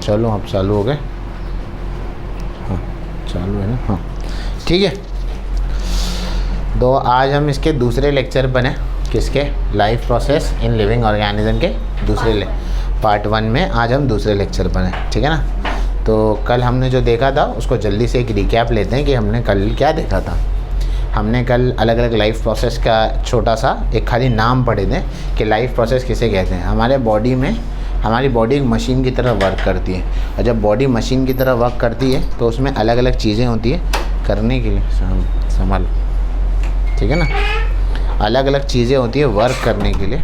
चलो अब चालू हो गए। हाँ चालू है ना। हाँ ठीक है। तो आज हम इसके दूसरे लेक्चर पर हैं। किसके? Life process in living organism के दूसरे पार्ट 1 में आज हम दूसरे लेक्चर पर हैं। ठीक है ना। तो कल हमने जो देखा था उसको जल्दी से एक रिकैप लेते हैं कि हमने कल क्या देखा था। हमने कल अलग अलग लाइफ प्रोसेस का छोटा सा एक खाली नाम पढ़े थे कि लाइफ प्रोसेस किसे कहते हैं। हमारे बॉडी में हमारी बॉडी एक मशीन की तरह वर्क करती है, और जब बॉडी मशीन की तरह वर्क करती है तो उसमें अलग अलग चीज़ें होती है करने के लिए। संभालो, ठीक है ना। अलग अलग चीज़ें होती है वर्क करने के लिए।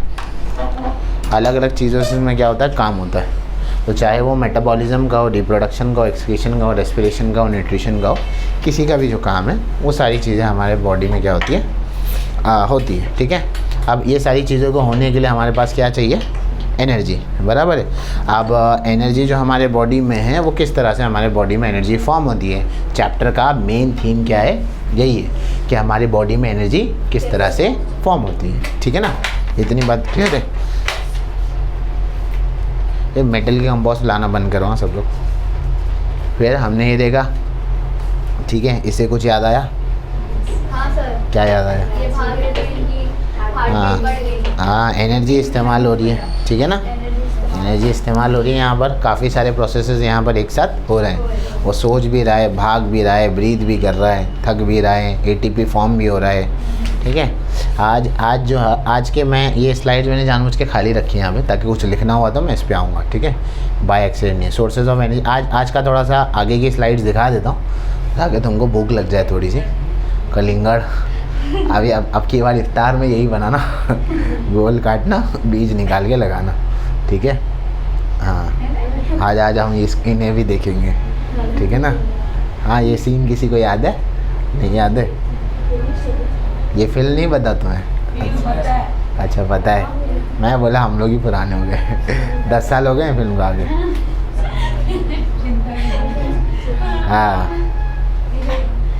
अलग अलग चीज़ों से में क्या होता है, काम होता है। तो चाहे वो मेटाबॉलिज्म का हो, रिप्रोडक्शन का हो, एक्सक्रीशन का हो, रेस्पिरेशन का हो, न्यूट्रिशन का हो, किसी का भी जो काम है वो सारी चीज़ें हमारे बॉडी में क्या होती है, होती है। ठीक है। अब ये सारी चीज़ों को होने के लिए हमारे पास क्या चाहिए? एनर्जी। बराबर है। अब एनर्जी जो हमारे बॉडी में है वो किस तरह से हमारे बॉडी में एनर्जी फॉर्म होती है। चैप्टर का मेन थीम क्या है? यही है कि हमारी बॉडी में एनर्जी किस तरह से फॉर्म होती है। ठीक है ना। इतनी बात क्लियर है। ये मेटल के कंपोस्ट लाना बंद करो सब लोग। फिर हमने ये देखा, ठीक है। इससे कुछ याद आया? हाँ सर। क्या याद आया? ये भाग रहे थे इनकी हार्ट बढ़ गई। हाँ एनर्जी इस्तेमाल हो रही है। ठीक है ना। एनर्जी इस्तेमाल हो रही है। यहाँ पर काफ़ी सारे प्रोसेसेस यहाँ पर एक साथ हो रहे हैं। वो सोच भी रहा है, भाग भी रहा है, ब्रीथ भी कर रहा है, थक भी रहा है, एटीपी फॉर्म भी हो रहा है। ठीक है। आज के मैं ये स्लाइड्स मैंने जानबूझ के खाली रखी है यहाँ पे, ताकि कुछ लिखना हुआ तो मैं इस पे आऊँगा। ठीक है। बाय एक्सीडेंट नहीं, सोर्सेज ऑफ एनर्जी। आज का थोड़ा सा आगे की स्लाइड्स दिखा देता हूँ ताकि तुमको भूख लग जाए थोड़ी सी। कलिंगड़ अभी अब की बार इफ्तार में यही बनाना गोल काटना, बीज निकाल के लगाना। ठीक है। हाँ आज हम इन्हें भी देखेंगे। ठीक है ना। हाँ ये सीन किसी को याद है? नहीं याद है? ये फिल्म नहीं पता तुम्हें? अच्छा पता है। मैं बोला हम लोग ही पुराने हो गए 10 साल हो गए फिल्म को आगे।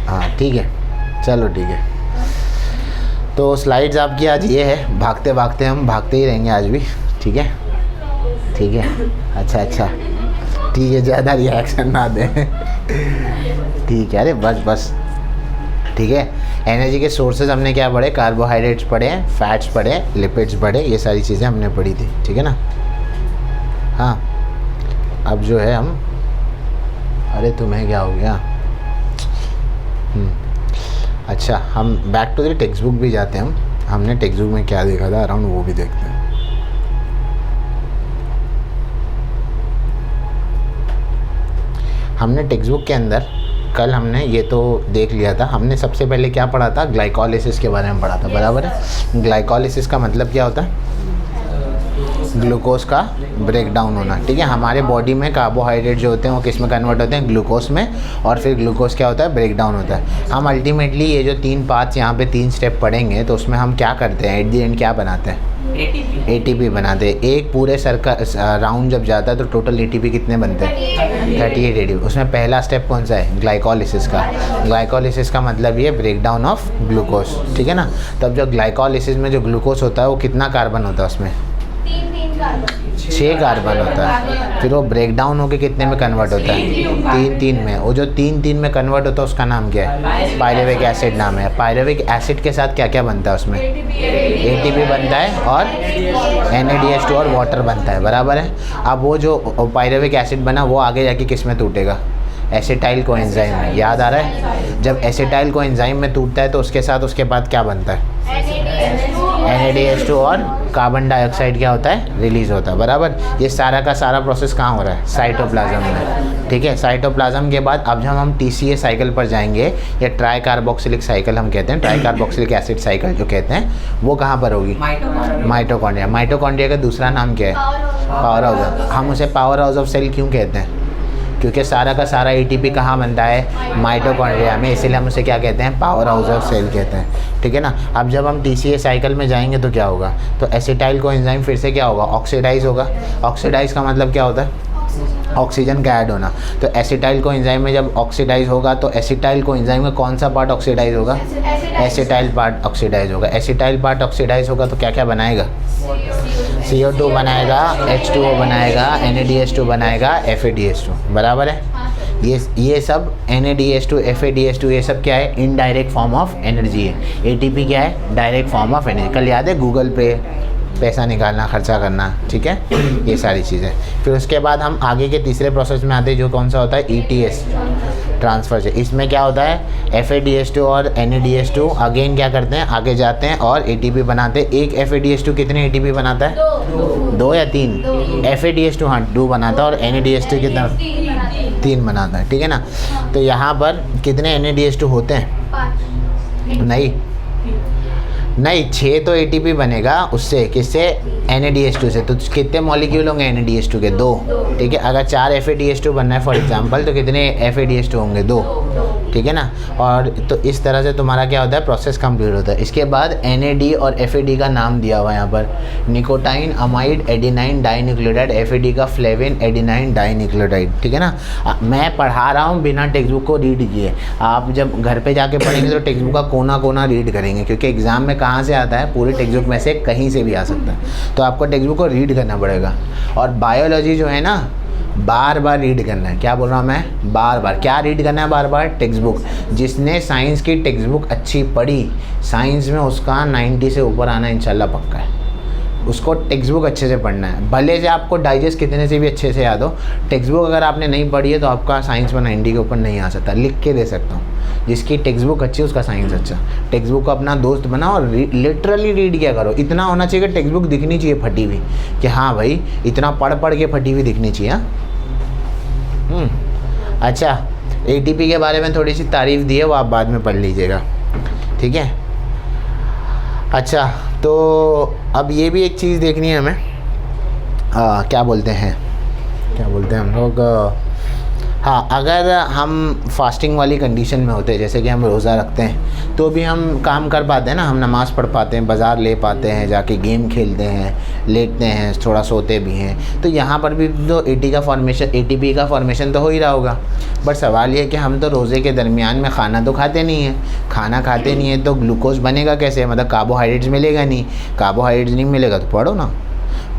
हाँ ठीक है। चलो ठीक है। तो स्लाइड्स आपकी आज ये है। भागते भागते हम भागते ही रहेंगे आज भी। ठीक है। ठीक है। अच्छा ठीक है। ज़्यादा रिएक्शन ना दें ठीक है। अरे बस ठीक है। एनर्जी के सोर्सेज हमने क्या पढ़े? कार्बोहाइड्रेट्स पढ़े, फैट्स पढ़े, लिपिड्स पढ़े, ये सारी चीज़ें हमने पढ़ी थी। ठीक है ना। हाँ अब जो है हम, अरे तुम्हें क्या हो गया? अच्छा हम back to the textbook भी जाते हैं। हमने टेक्स्ट बुक में क्या देखा था अराउंड वो भी देखते हैं। हमने टेक्स्ट बुक के अंदर कल हमने ये तो देख लिया था। हमने सबसे पहले क्या पढ़ा था? ग्लाइकोलिसिस के बारे में पढ़ा था। बराबर है। ग्लाइकोलिसिस का मतलब क्या होता है? ग्लूकोज का ब्रेक डाउन होना। ठीक है। हमारे बॉडी में कार्बोहाइड्रेट जो होते हैं वो किस में कन्वर्ट होते हैं? ग्लूकोज में। और फिर ग्लूकोज क्या होता है? ब्रेक डाउन होता है। हम अल्टीमेटली ये जो 3 पार्ट्स यहाँ पे 3 स्टेप पढ़ेंगे तो उसमें हम क्या करते हैं? एट दी एंड क्या बनाते हैं? एटीपी बनाते हैं। एक पूरे सर्कल राउंड जब जाता है तो टोटल एटीपी कितने बनते हैं? 38 एटीपी। उसमें पहला स्टेप कौन सा है? ग्लाइकोलिसिस का। ग्लाइकोलिसिस का मतलब ये ब्रेक डाउन ऑफ ग्लूकोज। ठीक है ना। तब जो ग्लाइकोलिसिस में जो ग्लूकोज होता है वो कितना कार्बन होता है? उसमें 6 कार्बन होता है। फिर वो ब्रेक डाउन होकर कितने में कन्वर्ट होता है? 3 में। वो जो 3 में कन्वर्ट होता है उसका नाम क्या है? पायरुविक एसिड नाम है। पायरुविक एसिड के साथ क्या क्या बनता है? उसमें एटीपी बनता है और NADH2 और वाटर बनता है। बराबर है। अब वो जो पायरुविक एसिड बना वो आगे जाके किस में टूटेगा? एसिटाइल कोएंजाइम में। याद आ रहा है? जब एसिटाइल कोएंजाइम में टूटता है तो उसके साथ उसके बाद क्या बनता है? NADH2 और कार्बन डाइऑक्साइड क्या होता है? रिलीज होता है। बराबर। ये सारा का सारा प्रोसेस कहाँ हो रहा है? साइटोप्लाज्म में। ठीक है। साइटोप्लाज्म के बाद अब जब हम TCA साइकिल पर जाएंगे, या ट्राई कार्बोक्सिलिक साइकिल हम कहते हैं, ट्राई कार्बोक्सिलिक एसिड साइकिल जो कहते हैं, वो कहाँ पर होगी? माइटोकॉन्ड्रिया। माइटोकॉन्ड्रिया का दूसरा नाम क्या है? Power house. हम उसे पावर हाउस ऑफ सेल क्यों कहते हैं? क्योंकि सारा का सारा एटीपी कहाँ बनता है? माइटोकॉन्ड्रिया में। इसीलिए हम उसे क्या कहते हैं? पावर हाउस ऑफ सेल कहते हैं। ठीक है ना। अब जब हम TCA साइकिल में जाएंगे तो क्या होगा? तो एसिटाइल कोएंजाइम फिर से क्या होगा? ऑक्सीडाइज होगा। ऑक्सीडाइज का मतलब क्या होता है? ऑक्सीजन का ऐड होना। तो एसिटाइल कोएंजाइम में जब ऑक्सीडाइज होगा तो एसिटाइल कोएंजाइम में कौन सा पार्ट ऑक्सीडाइज होगा? एसिटाइल पार्ट ऑक्सीडाइज होगा। एसिटाइल पार्ट ऑक्सीडाइज होगा तो क्या क्या बनाएगा? CO2 बनाएगा, H2O बनाएगा, NADH2 बनाएगा, FADH2, बराबर है। हाँ सर। ये सब NADH2 FADH2 ये सब क्या है, इनडायरेक्ट फॉर्म ऑफ एनर्जी है। ATP क्या है, डायरेक्ट फॉर्म ऑफ एनर्जी। कल याद है गूगल पे पैसा निकालना, खर्चा करना, ठीक है, ये सारी चीज़ें। फिर उसके बाद हम आगे के तीसरे प्रोसेस में आते हैं, जो कौन सा होता है, ETS, ट्रांसफर से। इसमें क्या होता है, FADH2 और NADH2 अगेन क्या करते हैं, आगे जाते हैं और ATP बनाते हैं। एक FADH2 कितने ATP बनाता है, 2 या 3? FADH2 हाँ 2 बनाता है, और NADH2 कितना, 3 बनाता है, ठीक है ना। तो यहाँ पर कितने NADH2 होते हैं, 5। नहीं 6 तो ATP बनेगा उससे, किससे, NADH2 से। तो कितने मॉलिक्यूल होंगे NADH2 के, 2, ठीक है। अगर 4 FADH2 बनना है फॉर एग्जांपल, तो कितने FADH2 होंगे, 2, ठीक है ना। और तो इस तरह से तुम्हारा क्या होता है, प्रोसेस कंप्लीट होता है। इसके बाद NAD और FAD का नाम दिया हुआ है यहाँ पर, nicotine amide adenine dinucleotide, FAD का फ्लेविन एडिनाइन डाइन्यूक्लियोटाइड, ठीक है ना। मैं पढ़ा रहा हूँ बिना टेक्स्ट बुक को रीड किए, आप जब घर पे जाके पढ़ेंगे तो टेक्स्ट बुक का कोना कोना रीड करेंगे, क्योंकि एग्ज़ाम में कहाँ से आता है, पूरी टेक्स्ट बुक में से कहीं से भी आ सकता है। तो आपको टेक्स्ट बुक को रीड करना पड़ेगा। और बायोलॉजी जो है ना, बार बार रीड करना है। क्या बोल रहा हूँ मैं, बार बार क्या रीड करना है, बार बार टेक्स्ट बुक। जिसने साइंस की टेक्स्ट बुक अच्छी पढ़ी, साइंस में उसका 90 से ऊपर आना इंशाल्लाह पक्का है। उसको टेक्स्ट बुक अच्छे से पढ़ना है, भले से आपको डाइजेस्ट कितने से भी अच्छे से याद हो, टेक्स्ट बुक अगर आपने नहीं पढ़ी है तो आपका साइंस में 90 के ऊपर नहीं आ सकता। लिख के दे सकता हूँ, जिसकी टेक्स्ट बुक अच्छी है उसका साइंस अच्छा। टेक्स्ट बुक को अपना दोस्त बनाओ और लिटरली रीड किया करो। इतना होना चाहिए कि टेक्स्ट बुक दिखनी चाहिए फटी हुई, कि हाँ भाई इतना पढ़ पढ़ के फटी हुई दिखनी चाहिए। अच्छा, ATP के बारे में थोड़ी सी तारीफ़ दी है, वो आप बाद में पढ़ लीजिएगा, ठीक है। अच्छा, तो अब ये भी एक चीज़ देखनी है हमें, क्या बोलते हैं हम लोग, हाँ, अगर हम फास्टिंग वाली कंडीशन में होते हैं, जैसे कि हम रोज़ा रखते हैं, तो भी हम काम कर पाते हैं ना, हम नमाज़ पढ़ पाते हैं, बाज़ार ले पाते हैं, जाके गेम खेलते हैं, लेटते हैं, थोड़ा सोते भी हैं। तो यहाँ पर भी तो ATP का फॉर्मेशन तो हो ही रहा होगा। बट सवाल ये है कि हम तो रोज़े के दरमियान में खाना तो खाते नहीं हैं, खाना खाते नहीं है तो ग्लूकोज बनेगा कैसे, मतलब कार्बोहाइड्रेट्स मिलेगा नहीं, कार्बोहाइड्रेट्स नहीं मिलेगा तो पढ़ो ना,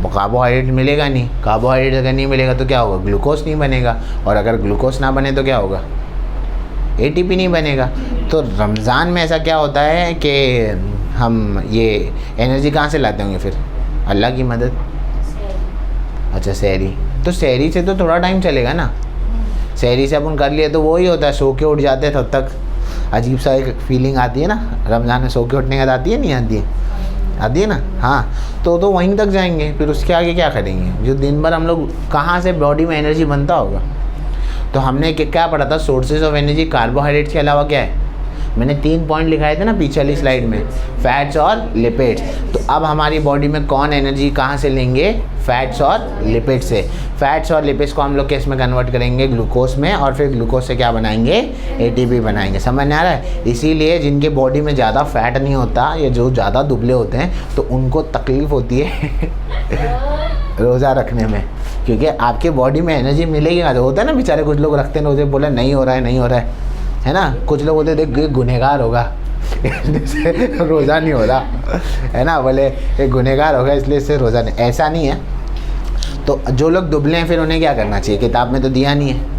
कार्बोहाइड्रेट मिलेगा नहीं, कार्बोहाइड्रेट अगर नहीं मिलेगा तो क्या होगा, ग्लूकोज नहीं बनेगा, और अगर ग्लूकोज ना बने तो क्या होगा, ATP नहीं बनेगा। तो रमज़ान में ऐसा क्या होता है कि हम ये एनर्जी कहाँ से लाते होंगे फिर, अल्लाह की मदद। अच्छा, सहरी, तो सहरी से तो थोड़ा टाइम चलेगा ना, सहरी से अपन कर लिए तो वही होता है, सो के उठ जाते हैं, तब तक अजीब सा एक फीलिंग आती है ना रमज़ान में, सो के उठने का आती है, नहीं आती है, आती है ना, हाँ। तो वहीं तक जाएंगे, फिर उसके आगे क्या करेंगे, जो दिन भर हम लोग कहाँ से बॉडी में एनर्जी बनता होगा। तो हमने क्या पढ़ा था, सोर्सेज ऑफ एनर्जी कार्बोहाइड्रेट्स के अलावा क्या है, मैंने 3 पॉइंट लिखाए थे ना पीछे वाली स्लाइड में, फैट्स और लिपिड्स। तो अब हमारी बॉडी में कौन एनर्जी कहाँ से लेंगे, फैट्स और लिपिड्स से। फैट्स और लिपिड्स को हम लोग किस में कन्वर्ट करेंगे, ग्लूकोज में, और फिर ग्लूकोज से क्या बनाएंगे, ATP बनाएंगे। समझ में आ रहा है। इसीलिए जिनके बॉडी में ज़्यादा फैट नहीं होता, या जो ज़्यादा दुबले होते हैं, तो उनको तकलीफ़ होती है रोज़ा रखने में, क्योंकि आपके बॉडी में एनर्जी मिलेगी ना। तो होता है ना, बेचारे कुछ लोग रखते हैं रोज़े, बोले नहीं हो रहा है ना। कुछ लोग बोलते देख गुनहगार होगा जैसे रोज़ा नहीं हो रहा है ना, बोले एक गुनहगार होगा इसलिए इससे रोज़ा नहीं, ऐसा नहीं है। तो जो लोग दुबले हैं फिर उन्हें क्या करना चाहिए, किताब में तो दिया नहीं है।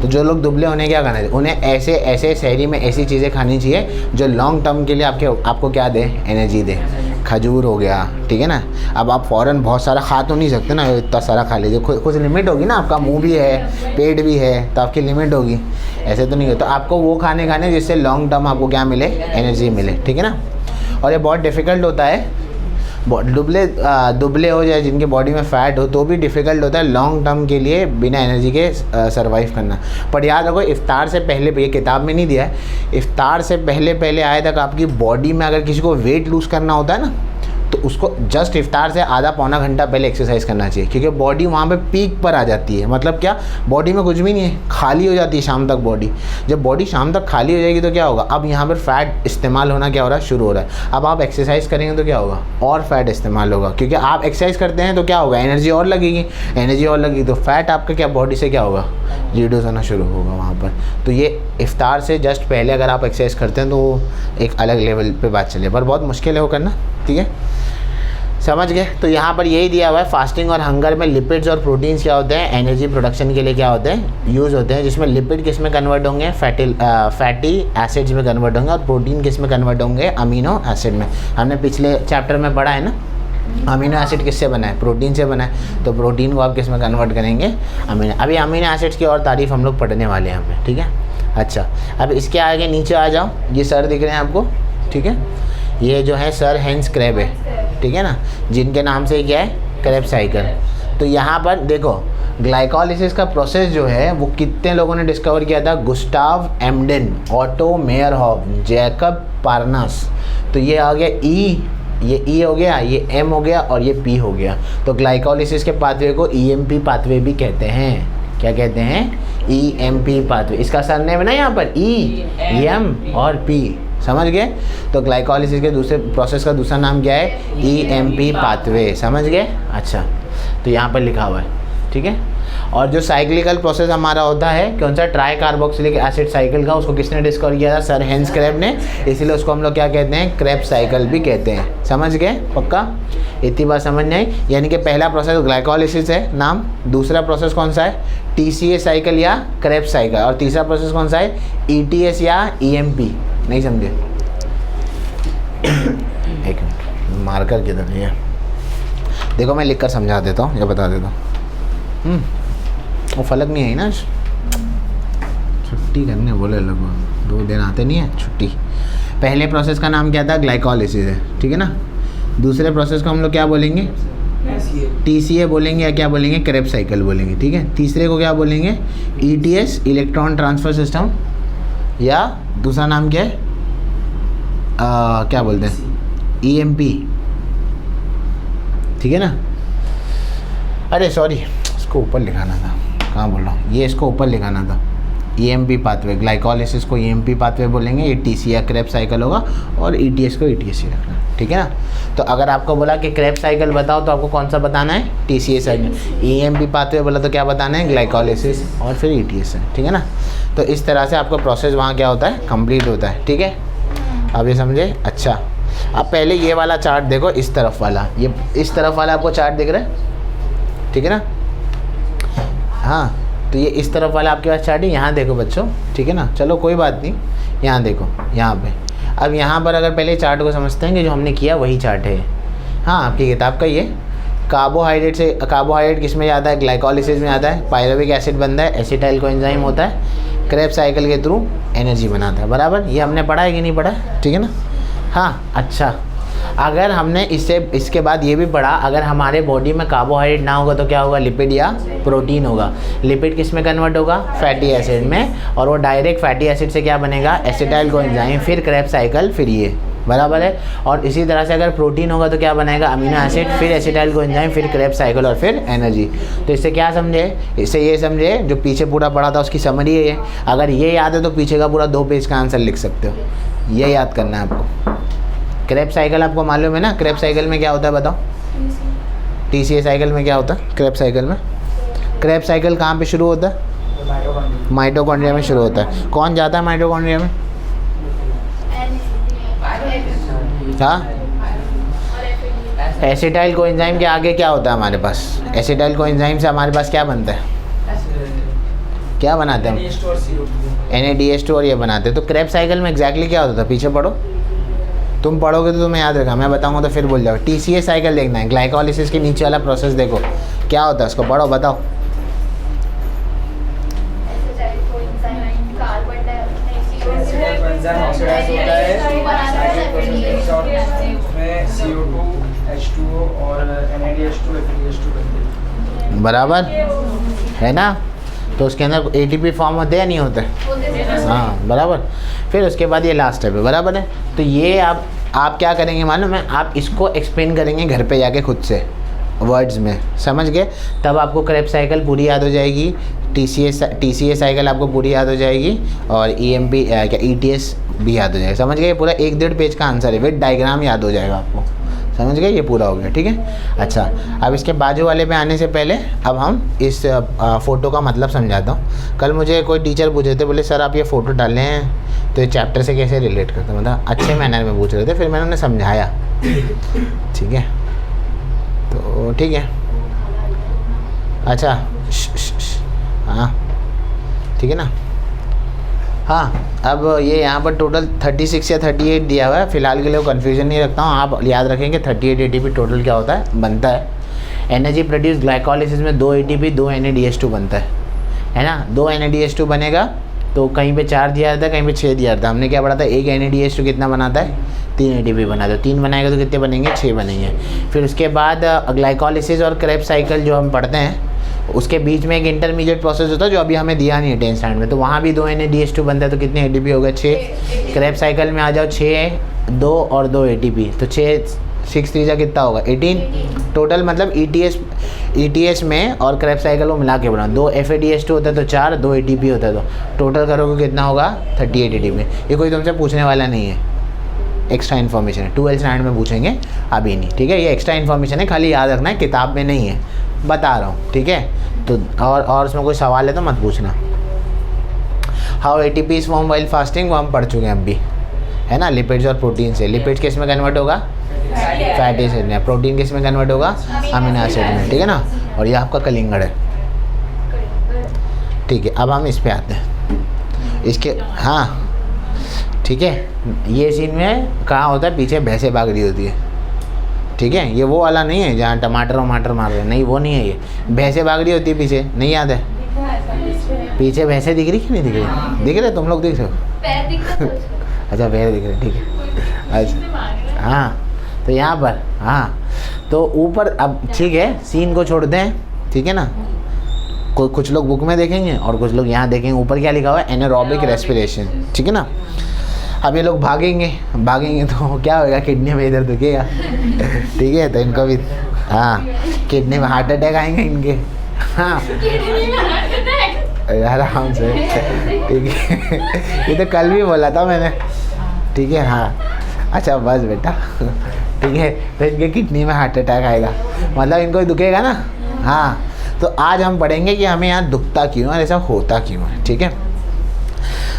तो जो लोग दुबले उन्हें क्या करना चाहिए, उन्हें ऐसे शहरी में ऐसी चीज़ें खानी चाहिए जो लॉन्ग टर्म के लिए आपको क्या दे, एनर्जी दे। खजूर हो गया, ठीक है ना। अब आप फ़ौरन बहुत सारा खा तो नहीं सकते ना, इतना सारा खा लीजिए, कुछ लिमिट होगी ना, आपका मुंह भी है, पेट भी है, तो आपकी लिमिट होगी, ऐसे तो नहीं हो। तो आपको वो खाने जिससे लॉन्ग टर्म आपको क्या मिले, एनर्जी मिले, ठीक है ना। और ये बहुत डिफ़िकल्ट होता है, दुबले हो जाए, जिनके बॉडी में फ़ैट हो, तो भी डिफ़िकल्ट होता है लॉन्ग टर्म के लिए बिना एनर्जी के सर्वाइव करना। पर याद रखो, इफ्तार से पहले, ये किताब में नहीं दिया है, इफ्तार से पहले आए तक आपकी बॉडी में अगर किसी को वेट लूज़ करना होता है ना, तो उसको जस्ट इफ्तार से आधा पौना घंटा पहले एक्सरसाइज करना चाहिए, क्योंकि बॉडी वहाँ पे पीक पर आ जाती है। मतलब क्या, बॉडी में कुछ भी नहीं है, खाली हो जाती है शाम तक बॉडी। जब बॉडी शाम तक खाली हो जाएगी तो क्या होगा, अब यहाँ पर फैट इस्तेमाल होना क्या हो रहा है, शुरू हो रहा है। अब आप एक्सरसाइज करेंगे तो क्या होगा, और फैट इस्तेमाल होगा, क्योंकि आप एक्सरसाइज करते हैं तो क्या होगा, एनर्जी और लगेगी, तो फैट आपका क्या बॉडी से क्या होगा, रिड्यूस होना शुरू होगा वहाँ पर। तो ये इफ्तार से जस्ट पहले अगर आप एक्सरसाइज करते हैं तो एक अलग लेवल पे बात चले, पर बहुत मुश्किल है वो करना, ठीक है। समझ गए? तो यहाँ पर यही दिया हुआ है, फास्टिंग और हंगर में लिपिड्स और प्रोटीन्स क्या होते हैं, एनर्जी प्रोडक्शन के लिए क्या होते हैं, यूज़ होते हैं, जिसमें लिपिड किस में कन्वर्ट होंगे, फैटी एसिड्स में कन्वर्ट होंगे, और प्रोटीन किस में कन्वर्ट होंगे, अमीनो एसिड में। हमने पिछले चैप्टर में पढ़ा है ना, अमीनो एसिड किससे बना है, प्रोटीन से बना है, तो प्रोटीन को आप किस में कन्वर्ट करेंगे, अमीनो। अभी अमीनो एसिड्स की और तारीफ हम लोग पढ़ने वाले हैं हमें, ठीक है। अच्छा, अब इसके आगे नीचे आ जाओ, ये सर दिख रहे हैं आपको, ठीक है, ये जो है सर हेंस क्रेब है, ठीक है ना, जिनके नाम से क्या है, क्रेब साइकिल। तो यहाँ पर देखो ग्लाइकोलिसिस का प्रोसेस जो है वो कितने लोगों ने डिस्कवर किया था, गुस्टाव एम्डेन, ऑटो मेयरहॉफ, जैकब पार्नास। तो ये आ गया ई, ये ई हो गया, ये एम हो गया और ये पी हो गया। तो ग्लाइकोलिसिस के पाथवे को ईएमपी पाथवे भी कहते हैं। क्या कहते हैं, ईएमपी पाथवे। इसका सरनेम है ना यहाँ पर ई, एम और पी, समझ गए? तो ग्लाइकोलिसिस के दूसरे प्रोसेस का दूसरा नाम क्या है, ईएमपी पाथवे, समझ गए? अच्छा, तो यहाँ पर लिखा हुआ है, ठीक है। और जो साइक्लिकल प्रोसेस हमारा होता है कौन सा, ट्राई कार्बोक्सिलिक एसिड साइकिल का, उसको किसने डिस्कवर किया था, सर हेंस क्रेब ने, इसीलिए उसको हम लोग क्या कहते हैं, क्रेब साइकिल भी कहते हैं। समझ गए? पक्का? इतनी बात समझ नहीं आई? यानी कि पहला प्रोसेस ग्लाइकोलिसिस है नाम, दूसरा प्रोसेस कौन सा है, टीसीए साइकिल या क्रेब साइकिल, और तीसरा प्रोसेस कौन सा है, ईटीएस या ईएमपी। नहीं समझे? एक मिनट, मार्कर किधर है, देखो मैं लिख कर समझा देता हूँ या बता देता हूँ। वो फलक नहीं आई ना, छुट्टी करने बोले लोग, 2 दिन आते नहीं है छुट्टी। पहले प्रोसेस का नाम क्या था, ग्लाइकोलिसिस है, ठीक है ना। दूसरे प्रोसेस को हम लोग क्या बोलेंगे, टीसीए बोलेंगे या क्या बोलेंगे, क्रेब साइकिल बोलेंगे, ठीक है। तीसरे को क्या बोलेंगे, ईटीएस, इलेक्ट्रॉन ट्रांसफर सिस्टम, या दूसरा नाम क्या है, क्या बोलते हैं, ईएमपी, ठीक है ना। अरे सॉरी, इसको ऊपर लिखाना था, कहाँ बोल रहा हूँ, ये इसको ऊपर लिखाना था, ईएमपी पाथवे। ग्लाइकोलिसिस को ईएमपी पाथवे बोलेंगे, ये टीसी या क्रेब साइकिल होगा, और ईटीएस को ईटीएस ही रखना, ठीक है ना। तो अगर आपको बोला कि क्रेब साइकिल बताओ तो आपको कौन सा बताना है, टीसीए साइकिल। ईएमपी पाथवे बोला तो क्या बताना है, ग्लाइकोलिसिस, और फिर ईटीएस है, ठीक है ना। तो इस तरह से आपका प्रोसेस वहाँ क्या होता है, कंप्लीट होता है, ठीक है। अब ये समझे? अच्छा, अब पहले ये वाला चार्ट देखो, इस तरफ वाला, ये इस तरफ वाला आपको चार्ट दिख रहा है, ठीक है ना। हाँ, तो ये इस तरफ वाला आपके पास चार्ट है, यहाँ देखो बच्चों, ठीक है ना। चलो कोई बात नहीं, यहाँ देखो, यहाँ पे। अब यहाँ पर अगर पहले चार्ट को समझते हैं कि जो हमने किया वही चार्ट है, हाँ आपकी किताब का ये। कार्बोहाइड्रेट से, कार्बोहाइड्रेट किस में जाता है, ग्लाइकोलिसिस में आता है, पायरुविक एसिड बनता है, एसिटाइल कोएंजाइम होता है, क्रेब साइकिल के थ्रू एनर्जी बनाता है, बराबर। ये हमने पढ़ा है कि नहीं पढ़ा, ठीक है ना। हाँ, अच्छा, अगर हमने इसके बाद ये भी पढ़ा, अगर हमारे बॉडी में कार्बोहाइड्रेट ना होगा तो क्या होगा, लिपिड या प्रोटीन होगा। लिपिड किस में कन्वर्ट होगा, फैटी एसिड में, और वो डायरेक्ट फैटी एसिड से क्या बनेगा, एसिटाइल कोएंजाइम, फिर क्रेब साइकिल, फिर ये, बराबर है। और इसी तरह से अगर प्रोटीन होगा तो क्या बनाएगा, अमीनो एसिड, फिर एसिटाइल कोएंजाइम, फिर क्रेब साइकिल, और फिर एनर्जी। तो इससे क्या समझे, इससे ये समझे जो पीछे पूरा पढ़ा था उसकी समरी है ये। अगर ये याद है तो पीछे का पूरा 2 पेज का आंसर लिख सकते हो, ये याद करना है आपको। क्रेब साइकिल आपको मालूम है ना, क्रेब साइकिल में क्या होता है बताओ, टीसीए साइकिल में क्या होता है, क्रेब साइकिल में। क्रेब साइकिल कहाँ पे शुरू होता है, माइटोकॉन्ड्रिया में शुरू होता है। कौन जाता है माइटोकॉन्ड्रिया में, हाँ, एसिटाइल कोएंजाइम के आगे क्या होता है हमारे पास, एसिटाइल कोएंजाइम से हमारे पास क्या बनता है, क्या बनाते हैं हम, NADH2 और ये बनाते हैं। तो क्रेब साइकिल में एग्जैक्टली क्या होता था, पीछे पढ़ो, तुम पढ़ोगे तो तुम्हें याद रखा, मैं बताऊंगा तो फिर भूल जाओ। टीसीए साइकिल देखना है, ग्लाइकोलिसिस के नीचे वाला प्रोसेस देखो क्या होता है, उसको पढ़ो, बताओ। बराबर है ना। तो उसके अंदर ATP फॉर्म होते हैं या नहीं होते, हाँ बराबर। फिर उसके बाद ये लास्ट स्टेप है, बराबर है। तो ये आप क्या करेंगे मालूम है, आप इसको एक्सप्लेन करेंगे घर पे जाके खुद से वर्ड्स में, समझ गए। तब आपको क्रेब साइकिल पूरी याद हो जाएगी, टीसीए साइकिल आपको पूरी याद हो जाएगी, और EMP क्या ETS भी याद हो जाएगा, समझ गए। पूरा 1-1.5 पेज का आंसर है, विद डायग्राम याद हो जाएगा आपको, समझ गए। ये पूरा हो गया, ठीक है। अच्छा, अब इसके बाजू वाले पे आने से पहले अब हम इस फ़ोटो का मतलब समझाता हूँ। कल मुझे कोई टीचर पूछ रहे थे, बोले सर आप ये फ़ोटो डाले हैं तो ये चैप्टर से कैसे रिलेट करते हैं, मतलब अच्छे मैनर में पूछ रहे थे, फिर मैंने उन्हें समझाया, ठीक है। तो ठीक है। अच्छा हाँ ठीक है ना। हाँ अब ये यहाँ पर टोटल 36 या 38 दिया हुआ है, फिलहाल के लिए कन्फ्यूजन नहीं रखता हूँ, आप याद रखेंगे 38 ATP टोटल क्या होता है, बनता है। एनर्जी प्रोड्यूस ग्लाइकोलिसिस में 2 ATP 2 NADH2 बनता है ना। 2 NADH2 बनेगा तो कहीं पे 4 दिया जाता है, कहीं पे 6 दिया जाता है। हमने क्या पढ़ा था, एक NADH2 कितना बनाता है, 3 ATP बनाता है। 3 बनाएगा तो कितने बनेंगे, 6 बनेंगे। फिर उसके बाद ग्लाइकोलिसिस और क्रेब्स साइकिल जो हम पढ़ते हैं उसके बीच में एक इंटरमीडिएट प्रोसेस होता है जो अभी हमें दिया नहीं है 10th स्टैंडर्ड में, तो वहाँ भी 2 NADH2 बनता है। तो कितने ATP हो गए, 6। क्रेब्स साइकिल में आ जाओ, 6 2 और 2 ATP, तो 6 3 कितना होगा, 18 टोटल। मतलब ETS में और क्रेब्स साइकिल को मिला के बना, 2 FADH2 होता है तो 4, 2 ATP होता है तो टोटल करोगे कितना होगा, 38 ATP। ये कोई तुमसे पूछने वाला नहीं है, एक्स्ट्रा इन्फॉर्मेशन है, 12th स्टैंडर्ड में पूछेंगे, अभी नहीं, ठीक है। ये एक्स्ट्रा इन्फॉर्मेशन है, खाली याद रखना है, किताब में नहीं है, बता रहा हूँ, ठीक है। तो और उसमें कोई सवाल है तो मत पूछना। How ATP is form while fasting, वो हम पढ़ चुके हैं अब भी, है ना। लिपिड्स और प्रोटीन से, लिपिड्स किस में कन्वर्ट होगा, फैटी एसिड में। प्रोटीन किस में कन्वर्ट होगा, अमीनो एसिड में, ठीक है ना। और ये आपका कलिंगड़ है, ठीक है। अब हम इस पे आते हैं, इसके हाँ ठीक है। ये सीन में कहाँ होता है, पीछे भैंसें भाग रही होती है, ठीक है। ये वो वाला नहीं है जहाँ टमाटर वमाटर मार रहे हैं, नहीं वो नहीं है, ये भैंसें भाग रही होती है पीछे, नहीं याद है, पीछे भैंसें दिख रही कि नहीं दिख रही, दिख रहे तुम लोग, दिख रहे हो अच्छा पैर दिख रहे, ठीक है। अच्छा हाँ तो यहाँ पर हाँ तो ऊपर, अब ठीक है सीन को छोड़ते हैं, ठीक है ना। कुछ लोग बुक में देखेंगे और कुछ लोग यहाँ देखेंगे, ऊपर क्या लिखा हुआ है, एनारोबिक रेस्पिरेशन, ठीक है ना। अब ये लोग भागेंगे तो क्या होगा, किडनी में इधर दुखेगा ठीक है, तो इनको भी हाँ किडनी में हार्ट अटैक आएंगे इनके, हाँ आराम से, ठीक है ये तो कल भी बोला था मैंने, ठीक है। हाँ अच्छा बस बेटा, ठीक है। तो इनके किडनी में हार्ट अटैक आएगा, मतलब इनको दुखेगा ना। हाँ तो आज हम पढ़ेंगे कि हमें यहाँ दुखता क्यों है, ऐसा होता क्यों है, ठीक है।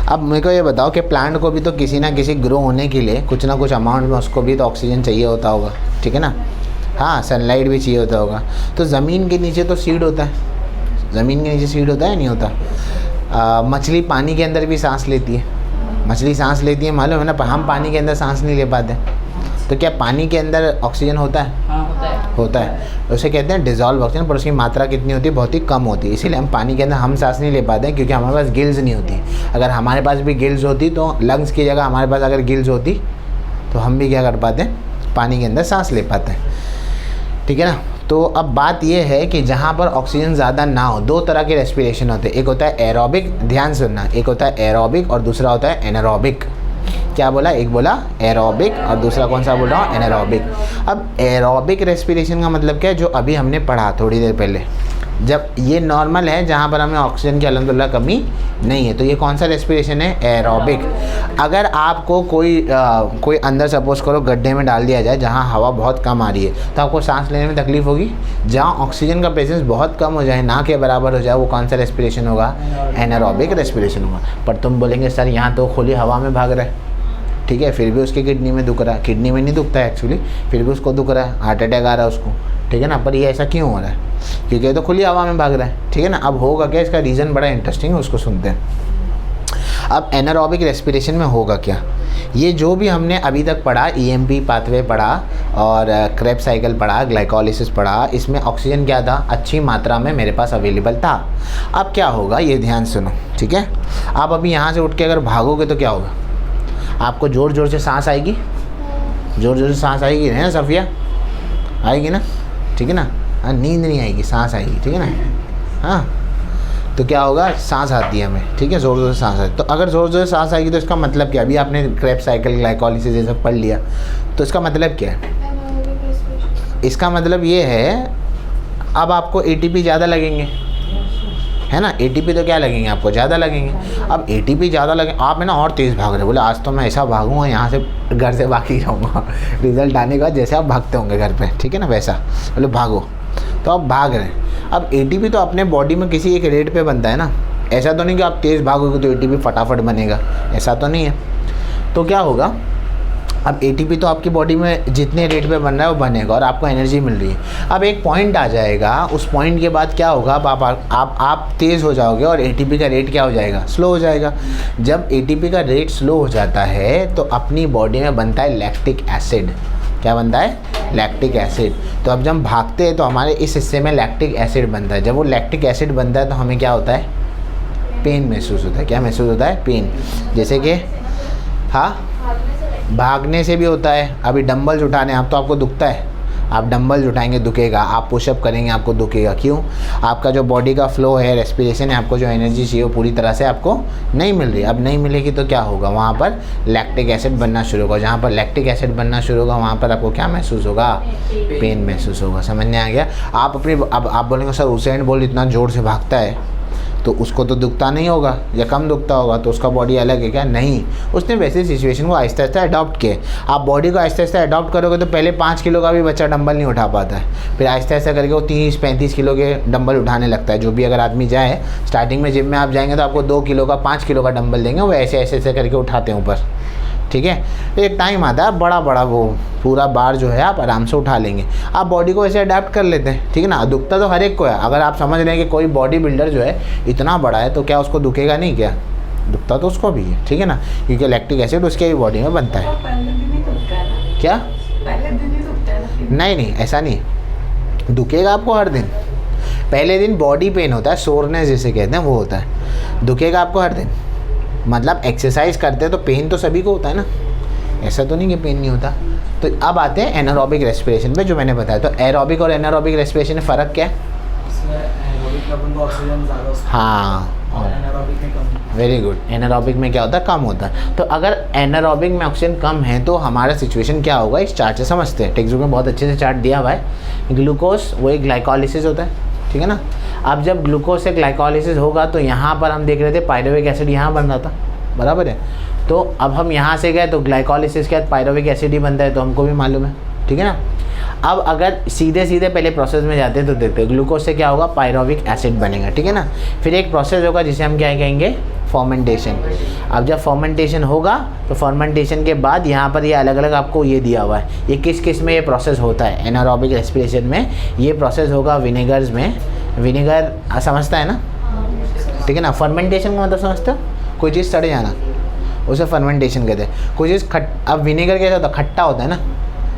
अब मेरे को ये बताओ कि प्लांट को भी तो किसी ना किसी ग्रो होने के लिए कुछ ना कुछ अमाउंट में उसको भी तो ऑक्सीजन चाहिए होता होगा, ठीक है ना। हाँ सनलाइट भी चाहिए होता होगा। तो ज़मीन के नीचे तो सीड होता है, ज़मीन के नीचे सीड होता है नहीं होता। मछली पानी के अंदर भी सांस लेती है, मछली सांस लेती है मालूम है ना, हम पानी के अंदर सांस नहीं ले पाते। तो क्या पानी के अंदर ऑक्सीजन होता है? हाँ होता है। उसे कहते हैं डिज़ोल्व ऑक्सीजन, पर उसकी मात्रा कितनी होती है, बहुत ही कम होती है। इसीलिए हम पानी के अंदर हम सांस नहीं ले पाते हैं, क्योंकि हमारे पास गिल्स नहीं होती। अगर हमारे पास भी गिल्स होती तो लंग्स की जगह हमारे पास अगर गिल्स होती तो हम भी क्या कर पाते हैं, पानी के अंदर सांस ले पाते हैं, ठीक है ना। तो अब बात यह है कि जहाँ पर ऑक्सीजन ज़्यादा ना हो, दो तरह के रेस्पिरेशन होते हैं, एक होता है एरोबिक, ध्यान सुनना, एक होता है एरोबिक और दूसरा होता है एनारोबिक। क्या बोला, एक बोला एरोबिक और दूसरा कौन सा बोल रहा हूँ, एनारोबिक। अब एरोबिक रेस्पिरेशन का मतलब क्या है, जो अभी हमने पढ़ा थोड़ी देर पहले, जब ये नॉर्मल है जहाँ पर हमें ऑक्सीजन की अल्हम्दुलिल्लाह कमी नहीं है, तो ये कौन सा रेस्पिरेशन है, एरोबिक। अगर आपको कोई अंदर सपोज करो गड्ढे में डाल दिया जाए जहाँ हवा बहुत कम आ रही है, तो आपको सांस लेने में तकलीफ होगी। जहाँ ऑक्सीजन का प्रेजेंस बहुत कम हो जाए, ना के बराबर हो जाए, वो कौन सा रेस्पिरेशन होगा, एनारोबिक रेस्पिरेशन होगा। पर तुम बोलेंगे सर यहाँ तो खुली हवा में भाग रहा है, ठीक है, फिर भी उसकी किडनी में दुख रहा है। किडनी में नहीं दुखता है एक्चुअली, फिर भी उसको दुख रहा है, हार्ट अटैक आ रहा है उसको, ठीक है ना। पर ये ऐसा क्यों हो रहा है, क्योंकि ये तो खुली हवा में भाग रहा है, ठीक है ना। अब होगा क्या, इसका रीज़न बड़ा इंटरेस्टिंग है, उसको सुनते हैं। अब एनारोबिक रेस्पिरेशन में होगा क्या, ये जो भी हमने अभी तक पढ़ा, EMP पाथवे पढ़ा और क्रेब्स साइकिल पढ़ा, ग्लाइकोलिसिस पढ़ा, इसमें ऑक्सीजन क्या था, अच्छी मात्रा में मेरे पास अवेलेबल था। अब क्या होगा ये ध्यान सुनो, ठीक है। आप अभी यहाँ से उठ के अगर भागोगे तो क्या होगा, आपको ज़ोर ज़ोर से सांस आएगी, ज़ोर ज़ोर से सांस आएगी ना सफ़िया, आएगी ना, ठीक है ना। हाँ नींद नहीं आएगी, सांस आएगी, ठीक है ना। हाँ तो क्या होगा, सांस आती है हमें, ठीक है, ज़ोर ज़ोर से सांस आती। तो अगर ज़ोर ज़ोर से सांस आएगी तो इसका मतलब क्या, अभी आपने क्रेब्स साइकिल, ग्लाइकोलिसिस ये सब पढ़ लिया, तो इसका मतलब क्या है, इसका मतलब ये है अब आपको ATP ज़्यादा लगेंगे, है ना। ATP तो क्या लगेंगे, आपको ज़्यादा लगेंगे। अब ATP ज़्यादा लगे, आप है ना और तेज़ भाग रहे, बोले आज तो मैं ऐसा भागूंगा, यहाँ से घर से भाग ही जाऊँगा रिजल्ट आने के बाद, जैसे आप भागते होंगे घर पे, ठीक है ना, वैसा बोले भागो, तो आप भाग रहे हैं। अब ATP तो अपने बॉडी में किसी एक रेट पे बनता है ना, ऐसा तो नहीं कि आप तेज़ भागोगे तो ATP फटाफट बनेगा, ऐसा तो नहीं है। तो क्या होगा, अब एटीपी तो आपकी बॉडी में जितने रेट पे बन रहा है वो बनेगा और आपको एनर्जी मिल रही है। अब एक पॉइंट आ जाएगा, उस पॉइंट के बाद क्या होगा, अब आप तेज़ हो जाओगे और एटीपी का रेट क्या हो जाएगा, स्लो हो जाएगा। जब एटीपी का रेट स्लो हो जाता है तो अपनी बॉडी में बनता है लैक्टिक एसिड। क्या बनता है? Lactic acid. तो अब जब हम भागते हैं तो हमारे इस हिस्से में लैक्टिक एसिड बनता है। जब वो लैक्टिक एसिड बनता है तो हमें क्या होता है? पेन महसूस होता है। क्या महसूस होता है? पेन। जैसे कि हाँ, भागने से भी होता है। अभी डंबल्स उठाने, अब तो आपको दुखता है, आप डंबल्स उठाएंगे दुखेगा, आप पुशअप करेंगे आपको दुखेगा। क्यों? आपका जो बॉडी का फ्लो है, रेस्पिरेशन है, आपको जो एनर्जी चाहिए वो पूरी तरह से आपको नहीं मिल रही। अब नहीं मिलेगी तो क्या होगा? वहाँ पर लैक्टिक एसिड बनना शुरू होगा। जहाँ पर लैक्टिक एसिड बनना शुरू होगा वहाँ पर आपको क्या महसूस होगा? पेन महसूस होगा। समझ में आ गया? आप अपनी अब आप बोलेंगे सर उसेन बोल्ट इतना ज़ोर से भागता है तो उसको तो दुखता नहीं होगा या कम दुखता होगा, तो उसका बॉडी अलग है क्या? नहीं, उसने वैसे सिचुएशन को आहिस्ता आहिस्ता अडॉप्ट किया। आप बॉडी को आहिस्ता आहिस्ता अडॉप्ट करोगे तो पहले 5 किलो का भी बच्चा डंबल नहीं उठा पाता है, फिर आहिस्ता आहिस्ता करके वो 30-35 किलो के डंबल उठाने लगता है। जो भी अगर आदमी जाए स्टार्टिंग में जिम में आप जाएंगे तो आपको 2 किलो का 5 किलो का डंबल देंगे, वो ऐसे ऐसे ऐसे करके उठाते हैं ऊपर। ठीक है, तो एक टाइम आता है बड़ा बड़ा वो पूरा बार जो है आप आराम से उठा लेंगे। आप बॉडी को ऐसे अडेप्ट कर लेते हैं। ठीक है ना? दुखता तो हर एक को है। अगर आप समझ रहे हैं कि कोई बॉडी बिल्डर जो है इतना बड़ा है तो क्या उसको दुखेगा नहीं? क्या दुखता तो उसको भी है। ठीक है ना? क्योंकि लैक्टिक एसिड उसके भी बॉडी में बनता है। क्या? नहीं, ऐसा नहीं, दुखेगा आपको हर दिन। पहले दिन बॉडी पेन होता है, सोरनेस जिसे कहते हैं वो होता है, दुखेगा आपको हर दिन। मतलब एक्सरसाइज करते हैं तो पेन तो सभी को होता है ना, ऐसा तो नहीं कि पेन नहीं होता। तो अब आते हैं एनारोबिक रेस्पिरेशन पे, जो मैंने बताया। तो एरोबिक और एनारोबिक रेस्पिरेशन में फ़र्क क्या है? हाँ, वेरी गुड। एनारोबिक में क्या होता है? कम होता है। तो अगर एनारोबिक में ऑक्सीजन कम है तो हमारा सिचुएशन क्या होगा? इस चार्ट से समझते हैं। टेक्स्ट बुक में बहुत अच्छे से चार्ट दिया हुआ है। ग्लूकोज वो एक ग्लाइकोलिसिस होता है। ठीक है ना? अब जब ग्लूकोज से ग्लाइकोलिसिस होगा तो यहाँ पर हम देख रहे थे पायरुविक एसिड यहाँ बन रहा था, बराबर है। तो अब हम यहाँ से गए तो ग्लाइकोलिसिस के बाद पायरुविक एसिड ही बनता है, तो हमको भी मालूम है। ठीक है ना? अब अगर सीधे सीधे पहले प्रोसेस में जाते हैं तो देखते हैं ग्लूकोज से क्या होगा? पायरुविक एसिड बनेगा। ठीक है ना? फिर एक प्रोसेस होगा जिसे हम क्या कहेंगे? फर्मेंटेशन। अब जब फर्मेंटेशन होगा तो फर्मेंटेशन के बाद यहाँ पर ये अलग अलग आपको ये दिया हुआ है, ये किस किस में ये प्रोसेस होता है। एनारोबिक रेस्पिरेशन में ये प्रोसेस होगा विनेगर्स में। विनेगर समझता है ना? ठीक है ना? फर्मेंटेशन का मतलब समझते हो? कोई चीज़ सड़ जाना, उसे फर्मेंटेशन कहते हैं। कोई चीज़ अब विनेगर कैसा होता है? खट्टा होता है ना,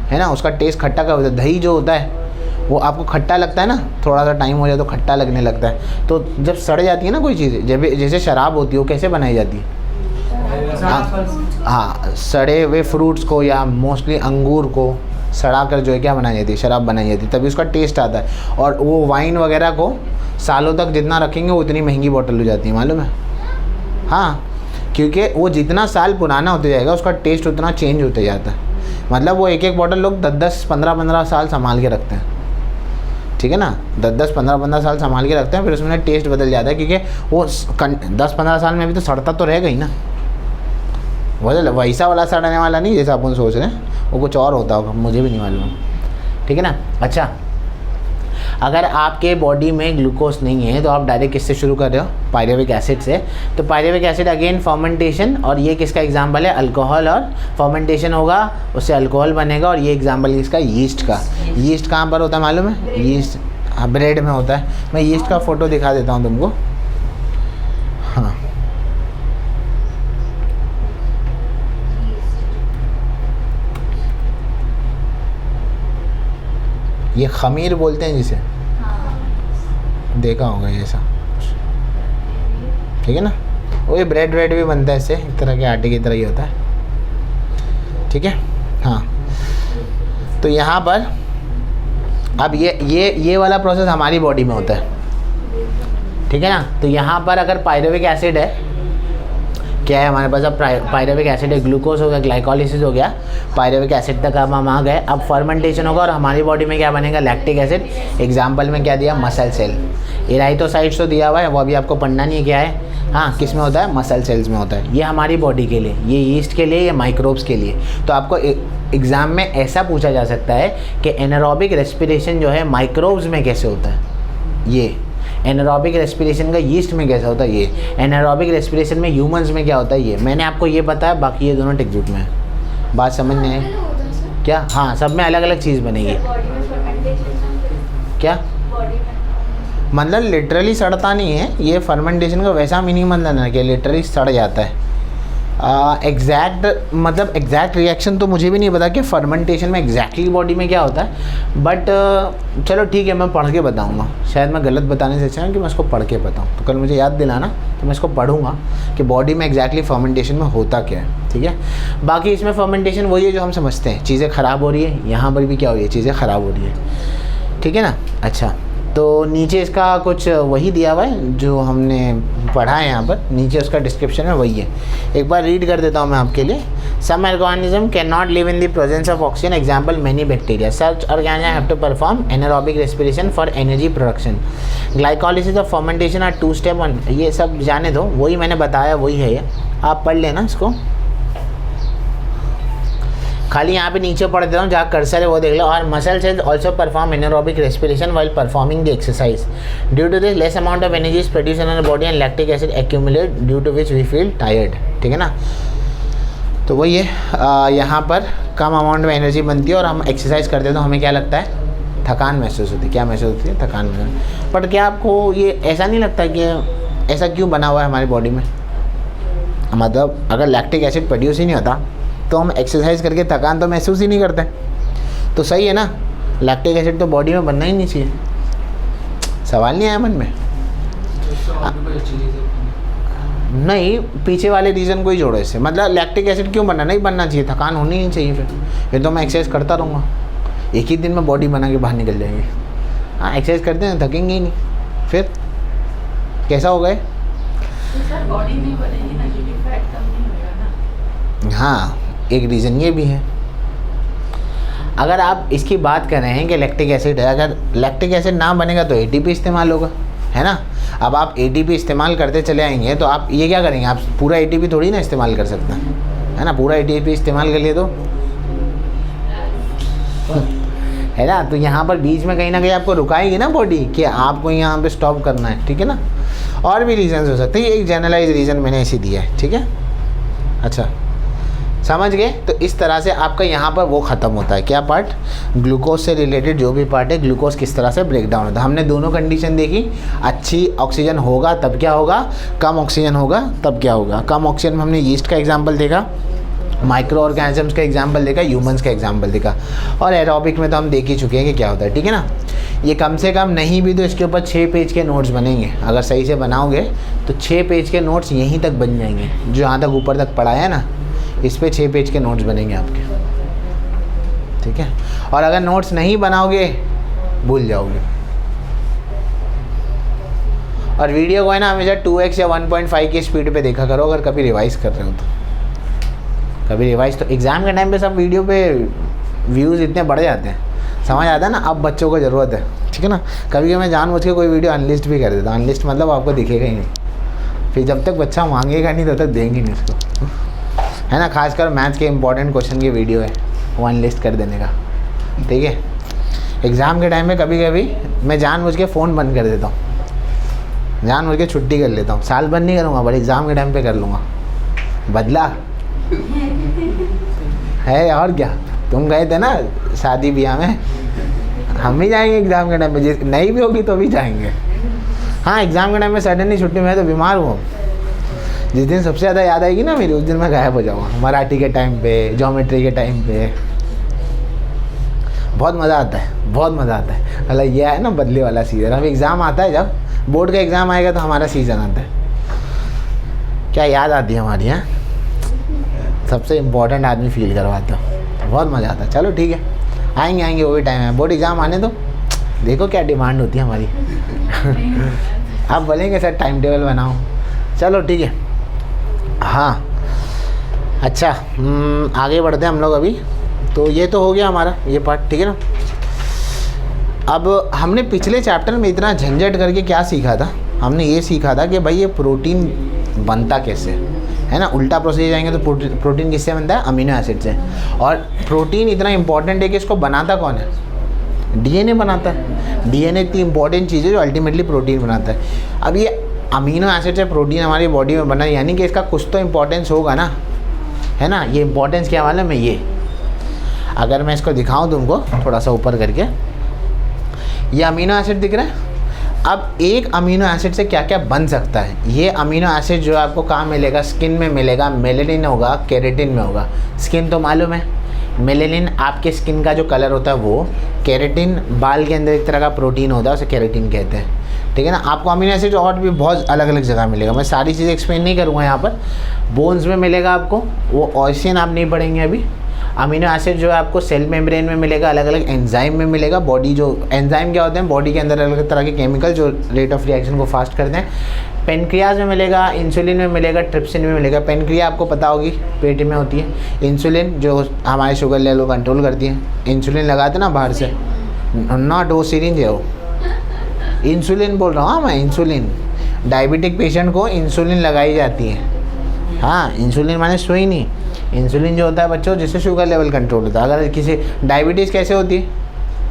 है ना? उसका टेस्ट खट्टा का होता है। दही जो होता है वो आपको खट्टा लगता है ना, थोड़ा सा टाइम हो जाए तो खट्टा लगने लगता है। तो जब सड़ जाती है ना कोई चीज़, जब जैसे शराब होती है, वो कैसे बनाई जाती है? हाँ, सड़े हुए फ्रूट्स को या मोस्टली अंगूर को सड़ा कर जो है क्या बनाई जाती है? शराब बनाई जाती है, तभी उसका टेस्ट आता है। और वो वाइन वगैरह को सालों तक जितना रखेंगे वो उतनी महंगी बोतल हो जाती है, मालूम है? हाँ, क्योंकि वो जितना साल पुराना होते जाएगा उसका टेस्ट उतना चेंज होते जाता है। मतलब वो एक एक बोतल लोग 10-10, 15-15 साल संभाल के रखते हैं। ठीक है ना? 10-10, 15-15 साल संभाल के रखते हैं, फिर उसमें टेस्ट बदल जाता है, क्योंकि वो 10-15 साल में भी तो सड़ता तो रहेगा ही ना। वैसा वाला सड़ने वाला नहीं जैसा अपन सोच रहे हैं, वो कुछ और होता होगा, मुझे भी नहीं मालूम। ठीक है ना? अच्छा, अगर आपके बॉडी में ग्लूकोज नहीं है तो आप डायरेक्ट किससे शुरू कर रहे हो? पायरुविक एसिड से। तो पायरुविक एसिड अगेन फर्मेंटेशन, और ये किसका एग्जाम्पल है? अल्कोहल। और फर्मेंटेशन होगा उससे अल्कोहल बनेगा, और ये एग्जाम्पल इसका यीस्ट का। यीस्ट कहाँ पर होता है मालूम है? यीस्ट ब्रेड में होता है। मैं यीस्ट का फ़ोटो दिखा देता हूँ तुमको। हाँ, ये खमीर बोलते हैं जिसे, देखा होगा ये ऐसा। ठीक है ना? वो ये ब्रेड भी बनता है इससे, एक तरह के आटे की तरह ही होता है। ठीक है? हाँ, तो यहाँ पर अब ये वाला प्रोसेस हमारी बॉडी में होता है। ठीक है ना? तो यहाँ पर अगर पायरुविक एसिड है, क्या है हमारे पास? अब पायरुविक एसिड है, ग्लूकोज हो गया, ग्लाइकोलिसिस हो गया, पायरुविक एसिड तक अब हम आ गए। अब फर्मेंटेशन होगा और हमारी बॉडी में क्या बनेगा? Lactic acid. एग्जाम्पल में क्या दिया? Muscle cell. इराइथोसाइट्स तो दिया हुआ है, वो अभी आपको पढ़ना नहीं है क्या है। हाँ, किस में होता है? मसल सेल्स में होता है। ये हमारी बॉडी के लिए, ये यीस्ट के लिए, ये माइक्रोब्स के लिए। तो आपको एग्ज़ाम में ऐसा पूछा जा सकता है कि एनारोबिक रेस्पिरेशन जो है माइक्रोब्स में कैसे होता है, ये एनारोबिक रेस्पिरेशन का यीस्ट में कैसा होता है, ये एनारोबिक रेस्पिरेशन में ह्यूमंस में क्या होता है, ये मैंने आपको ये बताया। बाकी ये दोनों टेक्स्ट बुक में है। बात समझ नहीं आई क्या? हाँ, सब में अलग अलग चीज़ बनेगी। क्या मतलब लिटरली सड़ता नहीं है, ये फर्मेंटेशन का वैसा मीनिंग मतलब है कि लिटरली सड़ जाता है। एग्जैक्ट मतलब एग्जैक्ट रिएक्शन तो मुझे भी नहीं पता कि फर्मेंटेशन में एग्जैक्टली बॉडी में क्या होता है, बट चलो ठीक है, मैं पढ़ के बताऊंगा। शायद मैं गलत बताने से अच्छा है कि मैं इसको पढ़ के बताऊँ, तो कल मुझे याद दिलाना, तो मैं इसको पढ़ूंगा कि बॉडी में एग्जैक्टली फर्मेंटेशन में होता क्या है, ठीक है। बाकी इसमें फर्मेंटेशन वही है जो हम समझते हैं, चीज़ें ख़राब हो रही है, यहाँ पर भी क्या हो रही है, चीज़ें ख़राब हो रही है, ठीक है ना। अच्छा, तो नीचे इसका कुछ वही दिया हुआ है जो हमने पढ़ा है यहाँ पर, नीचे उसका डिस्क्रिप्शन में वही है। एक बार रीड कर देता हूँ मैं आपके लिए। Some organism can not live in the presence of oxygen, example many bacteria. Such organism have to perform anaerobic respiration for energy production. Glycolysis of fermentation are 2 step on. ये सब जाने दो, वही मैंने बताया वही है ये, आप पढ़ लेना इसको। खाली यहाँ पे नीचे पढ़ देता हूँ, जहाँ कर्सर है वो देख लो। और muscle cells also perform anaerobic respiration while performing the exercise. Due to this less amount of energy is produce in our body and lactic acid accumulate due to which we feel tired, ठीक है ना। तो वही है, यहाँ पर कम amount में energy बनती है और हम एक्सरसाइज करते हैं तो हमें क्या लगता है, थकान महसूस होती है। क्या महसूस होती है? थकान महसूस। बट क्या आपको ये ऐसा नहीं लगता कि ऐसा क्यों बना हुआ है हमारी बॉडी में? मतलब अगर लैक्टिक एसिड प्रोड्यूस ही नहीं होता तो हम एक्सरसाइज करके थकान तो महसूस ही नहीं करते, तो सही है ना। लैक्टिक एसिड तो बॉडी में बनना ही नहीं चाहिए। सवाल नहीं आया मन में? नहीं, पीछे वाले रीज़न को ही जोड़ो इससे। मतलब लैक्टिक एसिड क्यों बनना, नहीं बनना चाहिए, थकान होनी ही चाहिए। फिर तो मैं एक्सरसाइज करता रहूँगा, एक ही दिन में बॉडी बना के बाहर निकल जाएंगे। हाँ, एक्सरसाइज करते हैं थकेंगे ही नहीं, फिर कैसा हो गए? बॉडी नहीं बनेगी ना, क्योंकि फैट कम नहीं होगा ना। हाँ, एक रीज़न ये भी है। अगर आप इसकी बात कर रहे हैं कि लैक्टिक एसिड है, अगर लैक्टिक एसिड ना बनेगा तो एटीपी इस्तेमाल होगा, है ना। अब आप एटीपी इस्तेमाल करते चले आएंगे तो आप ये क्या करेंगे, आप पूरा एटीपी थोड़ी ना इस्तेमाल कर सकते हैं, है ना। पूरा एटीपी इस्तेमाल कर लिए तो है ना। तो यहाँ पर बीच में कहीं ना कहीं आपको रुकाएगी ना बॉडी कि आपको यहाँ पे स्टॉप करना है, ठीक है ना। और भी रीज़न्स हो सकते हैं, एक जनरलाइज रीज़न मैंने इसी दिया है, ठीक है। अच्छा, समझ गए। तो इस तरह से आपका यहाँ पर वो ख़त्म होता है, क्या पार्ट, ग्लूकोज से रिलेटेड जो भी पार्ट है, ग्लूकोज किस तरह से ब्रेक डाउन होता है। हमने दोनों कंडीशन देखी, अच्छी ऑक्सीजन होगा तब क्या होगा, कम ऑक्सीजन होगा तब क्या होगा। कम ऑक्सीजन में हमने यीस्ट का एग्जाम्पल देखा, माइक्रो ऑर्गेनिजम्स का एग्जाम्पल देखा, ह्यूमंस का एग्जाम्पल देखा, और एरोबिक में तो हम देख ही चुके हैं कि क्या होता है, ठीक है ना। ये कम से कम नहीं भी तो इसके ऊपर 6 पेज के नोट्स बनेंगे, अगर सही से बनाओगे तो 6 पेज के नोट्स यहीं तक बन जाएंगे, जो यहाँ तक ऊपर तक पढ़ा है ना, इस पे 6 पेज के नोट्स बनेंगे आपके, ठीक है। और अगर नोट्स नहीं बनाओगे भूल जाओगे। और वीडियो को है ना हमेशा 2x या 1.5 की स्पीड पे देखा करो, अगर कभी रिवाइज कर रहे हो तो। कभी रिवाइज तो एग्ज़ाम के टाइम पे सब वीडियो पे व्यूज़ इतने बढ़ जाते हैं, समझ आता है ना। अब बच्चों को ज़रूरत है, ठीक है ना। कभी मैं जानबूझ के कोई वीडियो अनलिस्ट भी कर देता हूँ, अनलिस्ट मतलब आपको दिखेगा ही नहीं, फिर जब तक बच्चा मांगेगा नहीं तब तक देंगे नहीं उसको, है ना। खासकर मैथ्स के इंपॉर्टेंट क्वेश्चन की वीडियो है वो अनलिस्ट कर देने का, ठीक है। एग्ज़ाम के टाइम में कभी कभी मैं जानबूझ के फ़ोन बंद कर देता हूँ, जानबूझ के छुट्टी कर लेता हूँ। साल भर नहीं करूँगा बट एग्ज़ाम के टाइम पे कर लूँगा, बदला है। और क्या, तुम गए थे ना शादी ब्याह में, हम भी जाएंगे एग्ज़ाम के टाइम पे, नहीं भी होगी तो भी जाएंगे। हाँ, एग्ज़ाम के टाइम में सडनली छुट्टी में तो बीमार हुआ, जिस दिन सबसे ज़्यादा याद आएगी ना मेरी, उस दिन मैं गायब हो जाऊँगा। मराठी के टाइम पे, ज्योमेट्री के टाइम पे बहुत मज़ा आता है, बहुत मज़ा आता है। मतलब यह है ना बदले वाला सीज़न। अब एग्ज़ाम आता है, जब बोर्ड का एग्ज़ाम आएगा तो हमारा सीज़न आता है, क्या याद आती है हमारी। यहाँ सबसे इम्पोर्टेंट आदमी फील करवाते हो, बहुत मज़ा आता है। चलो ठीक है, आएंगे वो भी टाइम है, बोर्ड एग्ज़ाम आने दो, देखो क्या डिमांड होती है हमारी। आप बोलेंगे सर टाइम टेबल बनाओ, चलो ठीक है। हाँ, अच्छा, आगे बढ़ते हैं हम लोग अभी। तो ये तो हो गया हमारा ये पार्ट, ठीक है ना। अब हमने पिछले चैप्टर में इतना झंझट करके क्या सीखा था, हमने ये सीखा था कि भाई ये प्रोटीन बनता कैसे है ना। उल्टा प्रोसेस जाएंगे तो प्रोटीन किससे बनता है, अमीनो एसिड से। और प्रोटीन इतना इंपॉर्टेंट है कि इसको बनाता कौन है, डीएनए बनाता है। डीएनए इतनी इंपॉर्टेंट चीज़ है जो अल्टीमेटली प्रोटीन बनाता है। अब ये अमीनो एसिड से प्रोटीन हमारी बॉडी में बना, यानी कि इसका कुछ तो इम्पोर्टेंस होगा ना, है ना। ये इंपॉर्टेंस क्या वाला मैं ये, अगर मैं इसको दिखाऊं तुमको थोड़ा सा ऊपर करके, ये अमीनो एसिड दिख रहा है। अब एक अमीनो एसिड से क्या क्या बन सकता है। ये अमीनो एसिड जो आपको कहाँ मिलेगा, स्किन में मिलेगा, मेलेनिन होगा, केराटिन में होगा। स्किन तो मालूम है, मेलेनिन आपके स्किन का जो कलर होता है वो, केराटिन बाल के अंदर एक तरह का प्रोटीन होता है, उसे केराटिन कहते हैं, ठीक है ना। आपको अमीनो एसिड और भी बहुत अलग अलग जगह मिलेगा, मैं सारी चीज़ें एक्सप्लेन नहीं करूँगा यहाँ पर। बोन्स में मिलेगा आपको, वो ऑयसिन आप नहीं पढ़ेंगे अभी। अमीनो एसिड जो है आपको सेल मेम्ब्रेन में मिलेगा, अलग अलग एंजाइम में मिलेगा। बॉडी जो एंजाइम क्या होते हैं, बॉडी के अंदर अलग अलग तरह के केमिकल जो रेट ऑफ रिएक्शन को फास्ट करते हैं। पेनक्रियाज में मिलेगा, इंसुलिन में मिलेगा, ट्रिप्सिन में मिलेगा। पेनक्रिया आपको पता होगी पेट में होती है। इंसुलिन जो हमारे शुगर लेवल को कंट्रोल करती है। इंसुलिन लगाते ना बाहर से, नॉट वो सिरिंज है वो, इंसुलिन बोल रहा हूँ मैं, इंसुलिन। डायबिटिक पेशेंट को इंसुलिन लगाई जाती है। हाँ, इंसुलिन माने सुई नहीं, इंसुलिन जो होता है बच्चों जिससे शुगर लेवल कंट्रोल होता है। अगर किसी डायबिटीज़ कैसे होती है,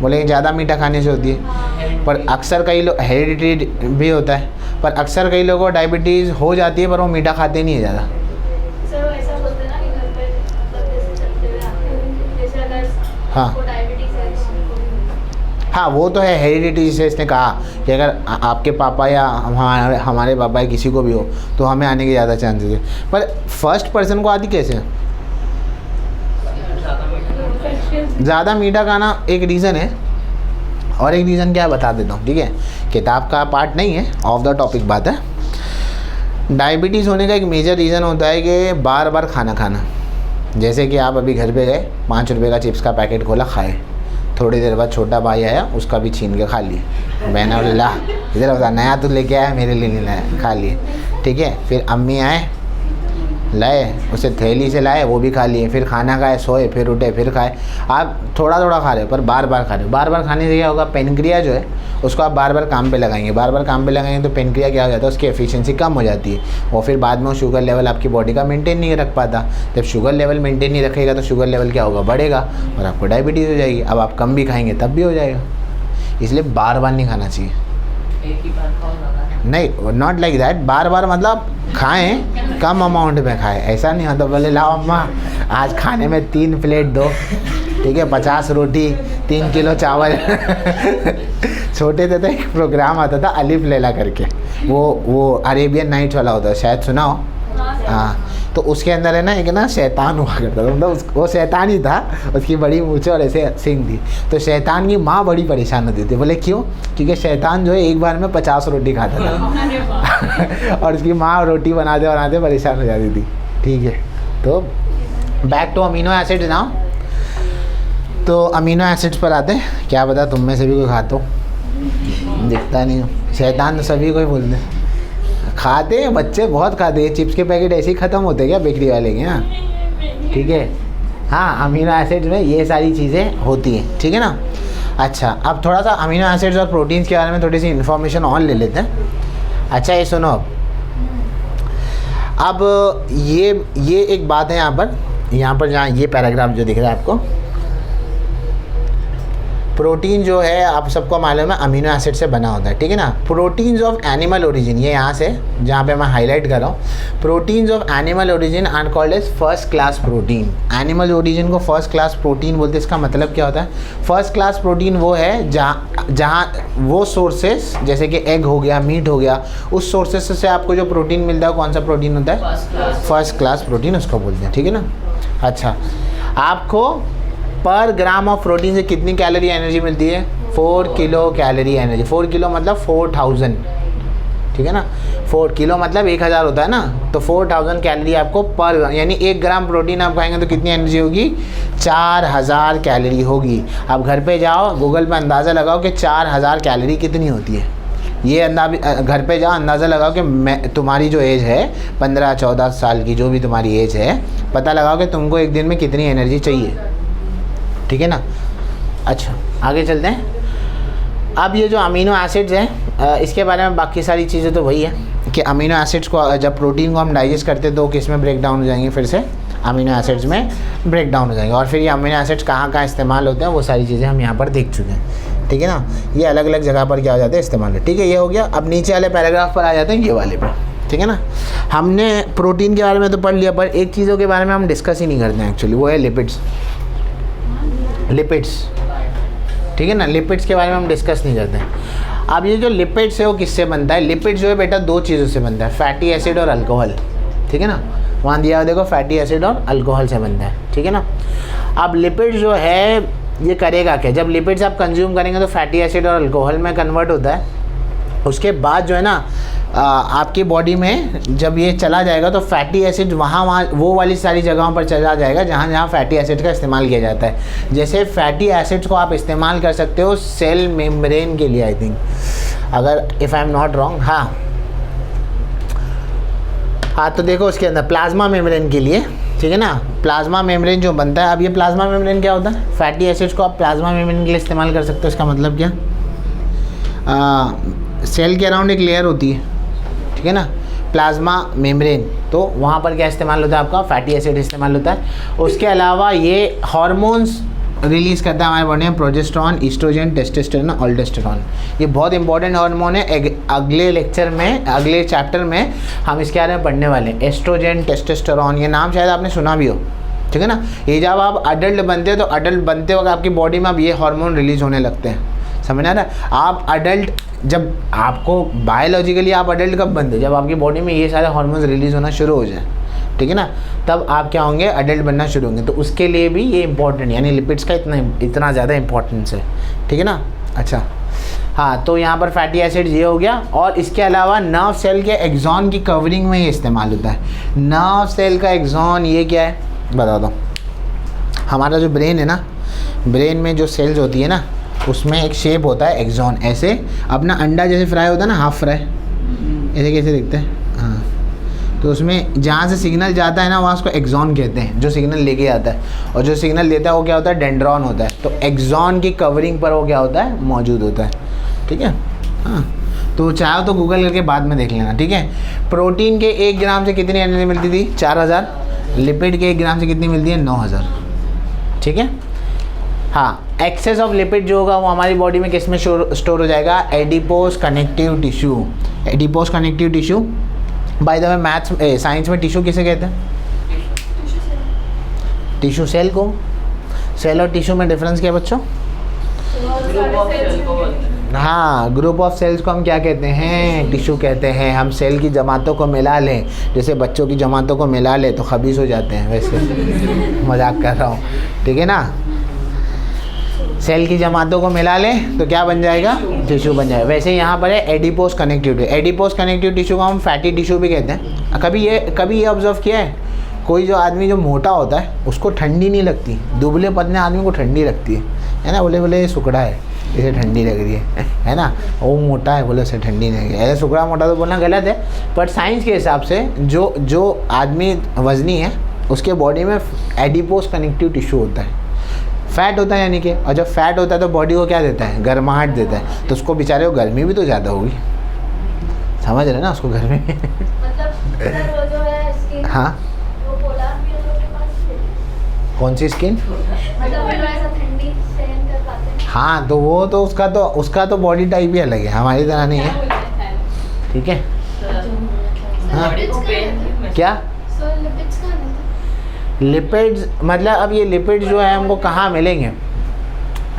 बोलेंगे ज़्यादा मीठा खाने से होती है, पर अक्सर कई लोग, हेरिडिटी भी होता है, पर अक्सर कई लोगों को डायबिटीज़ हो जाती है पर वो मीठा खाते नहीं है ज़्यादा। सर ऐसा बोलते हैं ना कि घर पे मतलब जैसे चलते हुए आते हैं, जैसे अगर हाँ। आपको डायबिटीज है, हाँ वो तो है, हेरिडिटी जिसे इसने कहा कि अगर आपके पापा या हमारे पापा या किसी को भी हो तो हमें आने के ज़्यादा चांसेस है। पर फर्स्ट पर्सन को आती कैसे? ज़्यादा मीठा खाना एक रीज़न है, और एक रीज़न क्या है बता देता हूँ, ठीक है। किताब का पार्ट नहीं है, ऑफ द टॉपिक बात है। डायबिटीज़ होने का एक मेजर रीज़न होता है कि बार बार खाना खाना। जैसे कि आप अभी घर पे गए, 5 रुपये का चिप्स का पैकेट खोला, खाए, थोड़ी देर बाद छोटा भाई आया, उसका भी छीन के खा लिए। मैंने बोले ला इधर बता, नया तो लेके आया, मेरे लिए नहीं लाया, खा लिए, ठीक है। फिर अम्मी आए, लाए, उसे थैली से लाए, वो भी खा लिए। फिर खाना खाए, सोए, फिर उठे, फिर खाए। आप थोड़ा थोड़ा खा रहे हो पर बार बार खा रहे हो। बार बार खाने से क्या होगा, पेनक्रिया जो है उसको आप बार बार काम पे लगाएंगे। बार बार काम पे लगाएंगे तो पेनक्रिया क्या हो जाता है, उसकी एफिशिएंसी कम हो जाती है, और फिर बाद में वो शुगर लेवल आपकी बॉडी का मेंटेन नहीं रख पाता। जब शुगर लेवल मेंटेन नहीं रखेगा तो शुगर लेवल क्या होगा, बढ़ेगा, और आपको डायबिटीज़ हो जाएगी। अब आप कम भी खाएंगे तब भी हो जाएगा, इसलिए बार बार नहीं खाना चाहिए। एक ही बार खाओ लगा नहीं, नॉट लाइक दैट, बार बार मतलब खाएं, कम अमाउंट में खाएं। ऐसा नहीं होता बोले लाओ अम्मा आज खाने में 3 प्लेट दो, ठीक है, 50 रोटी, 3 किलो चावल। छोटे थे तो एक प्रोग्राम आता था अलिफ लैला करके, वो अरेबियन नाइट्स वाला होता है, शायद सुना हो। हाँ, तो उसके अंदर है ना एक ना शैतान हुआ करता था, मतलब वो शैतान ही था, उसकी बड़ी मूंछें और ऐसे सींग थी। तो शैतान की माँ बड़ी परेशान होती थी। बोले क्यों? क्योंकि शैतान जो है एक बार में 50 रोटी खाता था। और उसकी माँ रोटी बनाते बनाते परेशान हो जाती थी, ठीक है। तो back to amino acids now. तो अमीनो एसिड्स पर आते हैं, क्या पता तुम में से भी कोई खाता हो, दिखता नहीं हो। शैतान तो सभी को ही बोलते हैं, खाते हैं बच्चे, बहुत खाते हैं। चिप्स के पैकेट ऐसे ही ख़त्म होते हैं क्या बेकरी वाले के यहाँ, ठीक है। हाँ, अमीनो एसिड्स में ये सारी चीज़ें होती हैं, ठीक है ना। अच्छा, अब थोड़ा सा अमीनो एसिड्स और प्रोटीन्स के बारे में थोड़ी सी इन्फॉर्मेशन और ले लेते हैं। अच्छा ये सुनो, अब ये एक बात है यहाँ पर जहाँ ये पैराग्राफ जो दिख रहा है आपको, प्रोटीन जो है आप सबको मालूम है अमीनो एसिड से बना होता है, ठीक है ना। प्रोटीन्स ऑफ एनिमल ओरिजिन, ये यहाँ से जहाँ पे मैं हाईलाइट कर रहा हूँ, proteins of animal origin are called as first class protein. Animal origin को फर्स्ट क्लास प्रोटीन बोलते हैं। इसका मतलब क्या होता है? फर्स्ट क्लास प्रोटीन वो है जहाँ वो सोर्सेस जैसे कि एग हो गया, मीट हो गया, उस सोर्सेस से आपको जो प्रोटीन मिलता है कौन सा प्रोटीन होता है? फर्स्ट क्लास प्रोटीन उसको बोलते हैं, ठीक है ना। अच्छा, आपको पर ग्राम ऑफ प्रोटीन से कितनी कैलोरी एनर्जी मिलती है? 4 किलो कैलोरी एनर्जी। 4 किलो मतलब 4000, ठीक है ना। 4 किलो मतलब 1000 होता है ना, तो 4000 कैलोरी आपको पर, यानी 1 ग्राम प्रोटीन आप खाएंगे तो कितनी एनर्जी होगी? 4000 कैलोरी होगी। अब घर पे जाओ, गूगल पे अंदाज़ा लगाओ कि 4000 कैलोरी कितनी होती है। ये घर पे जाओ, अंदाज़ा लगाओ कि तुम्हारी जो एज है 15-14 साल की, जो भी तुम्हारी एज है, पता लगाओ कि तुमको एक दिन में कितनी एनर्जी चाहिए, ठीक है ना। अच्छा, आगे चलते हैं। अब ये जो अमीनो एसिड्स हैं, इसके बारे में बाकी सारी चीज़ें तो वही है कि अमीनो एसिड्स को जब प्रोटीन को हम डाइजेस्ट करते हैं तो किस में ब्रेक डाउन हो जाएंगे, फिर से अमीनो एसिड्स में ब्रेक डाउन हो जाएंगे। और फिर ये अमीनो एसिड्स कहाँ कहाँ इस्तेमाल होते हैं वो सारी चीज़ें हम यहाँ पर देख चुके हैं, ठीक है ना। ये अलग अलग जगह पर क्या हो जाते हैं, इस्तेमाल है, ठीक है। ये हो गया। अब नीचे वाले पैराग्राफ पर आ जाते हैं, ये वाले पर, ठीक है ना। हमने प्रोटीन के बारे में तो पढ़ लिया, पर एक चीज़ों के बारे में हम डिस्कस ही नहीं करते हैं एक्चुअली, वो है लिपिड्स। लिपिड्स, ठीक है ना, लिपिड्स के बारे में हम डिस्कस नहीं करते हैं। अब ये जो लिपिड्स है वो किससे बनता है? लिपिड्स जो है बेटा दो चीज़ों से बनता है, फैटी एसिड और अल्कोहल, ठीक है ना। वहाँ दिया हुआ देखो, फैटी एसिड और अल्कोहल से बनता है, ठीक है ना। अब लिपिड्स जो है ये करेगा क्या? जब लिपिड्स आप कंज्यूम करेंगे तो फैटी एसिड और अल्कोहल में कन्वर्ट होता है। उसके बाद जो है ना आपकी बॉडी में जब ये चला जाएगा तो फैटी एसिड वहाँ वो वाली सारी जगहों पर चला जाएगा जहाँ फैटी एसिड का इस्तेमाल किया जाता है। जैसे फैटी एसिड्स को आप इस्तेमाल कर सकते हो सेल मेम्ब्रेन के लिए, आई थिंक, अगर if I am not wrong. हाँ तो देखो उसके अंदर प्लाज्मा मेम्ब्रेन के लिए, ठीक है ना, प्लाज्मा मेम्ब्रेन जो बनता है। अब ये प्लाज्मा मेम्ब्रेन क्या होता है? फैटी एसिड्स को आप प्लाज्मा मेम्ब्रेन के लिए इस्तेमाल कर सकते हो। इसका मतलब क्या? सेल के अराउंड एक लेयर होती है, ठीक है ना, प्लाज्मा मेम्ब्रेन, तो वहाँ पर क्या इस्तेमाल होता है? आपका फैटी एसिड इस्तेमाल होता है। उसके अलावा ये हार्मोन्स रिलीज़ करता है हमारे बॉडी में, प्रोजेस्टेरॉन, ईस्ट्रोजन, टेस्टोस्टेरोन, ऑल्डोस्टेरोन। ये बहुत इंपॉर्टेंट हार्मोन है। अगले लेक्चर में, अगले चैप्टर में हम इसके बारे में पढ़ने वाले हैं। एस्ट्रोजन, टेस्टोस्टेरोन, ये नाम शायद आपने सुना भी हो, ठीक है ना। ये जब आप अडल्ट बनते हो तो अडल्ट बनते वक्त आपकी बॉडी में अब ये हार्मोन रिलीज़ होने लगते हैं, समझ आ रहा है। आप अडल्ट, जब आपको बायोलॉजिकली आप अडल्ट कब बनते? जब आपकी बॉडी में ये सारे हार्मोन्स रिलीज़ होना शुरू हो जाए, ठीक है ना, तब आप क्या होंगे? अडल्ट बनना शुरू होंगे। तो उसके लिए भी ये इंपॉर्टेंट, यानी लिपिड्स का इतना ज़्यादा इंपॉर्टेंस है, ठीक है ना। अच्छा, हाँ, तो यहाँ पर फैटी एसिड ये हो गया। और इसके अलावा नर्व सेल के एक्सॉन की कवरिंग में ये इस्तेमाल होता है। नर्व सेल का एक्सॉन ये क्या है बता दो। हमारा जो ब्रेन है ना, ब्रेन में जो सेल्स होती है ना, उसमें एक शेप होता है एक्सॉन। ऐसे अपना अंडा जैसे फ्राई होता है ना, हाफ फ्राई, ऐसे कैसे दिखते हैं, हाँ, तो उसमें जहाँ से सिग्नल जाता है ना वहाँ उसको एक्सॉन कहते हैं, जो सिग्नल लेके आता है। और जो सिग्नल देता है वो क्या होता है? डेंड्रॉन होता है। तो एक्सॉन की कवरिंग पर वो क्या होता है? मौजूद होता है, ठीक है। हाँ, तो चाहो तो गूगल करके बाद में देख लेना, ठीक है। प्रोटीन के 1 ग्राम से कितनी एनर्जी मिलती थी? 4000। लिपिड के 1 ग्राम से कितनी मिलती है? 9000, ठीक है। हाँ, एक्सेस ऑफ लिपिड जो होगा वो हमारी बॉडी में किस में स्टोर हो जाएगा? Adipose connective tissue. Adipose connective tissue, by the way maths science में टिश्यू किसे कहते हैं? टिश्यू सेल को। सेल और टिश्यू में डिफरेंस क्या है बच्चों? हाँ, ग्रुप ऑफ सेल्स को हम क्या कहते हैं? टिश्यू कहते हैं। हम सेल की जमातों को मिला लें, जैसे बच्चों की जमातों को मिला लें तो खबीस हो जाते हैं, वैसे मजाक कर रहा हूँ, ठीक है ना। सेल की जमातों को मिला लें तो क्या बन जाएगा? टिश्यू बन जाएगा। वैसे यहाँ पर है adipose connective tissue. Adipose connective tissue को हम फैटी टिश्यू भी कहते हैं। कभी ये ऑब्जर्व किया है, कोई जो आदमी जो मोटा होता है उसको ठंडी नहीं लगती, दुबले पतले आदमी को ठंडी लगती है ना। बोले सुकड़ा है, इसे ठंडी लग रही है ना। वो मोटा है, बोले उसे ठंडी नहीं लगी। ऐसे सुकड़ा मोटा तो बोलना गलत है, बट साइंस के हिसाब से जो आदमी वजनी है उसके बॉडी में एडिपोज कनेक्टिव टिश्यू होता है, फैट होता है यानी कि। और जब फैट होता है तो बॉडी को क्या देता है? गर्माहट देता है। तो उसको बेचारे को गर्मी भी तो ज़्यादा होगी, समझ रहे ना, उसको गर्मी मतलब सर वो जो है स्किन, हाँ, वो पोलर भी है लोगों के पास है। कौन सी स्किन? मतलब वो ऐसा ठंडी सहन कर पाते हैं। हाँ, तो वो तो उसका तो बॉडी टाइप ही अलग है, हमारी तरह नहीं है, ठीक है। हाँ, क्या सो लिपिड्स का नहीं था। लिपिड्स मतलब, अब ये लिपिड्स जो है हमको कहाँ मिलेंगे?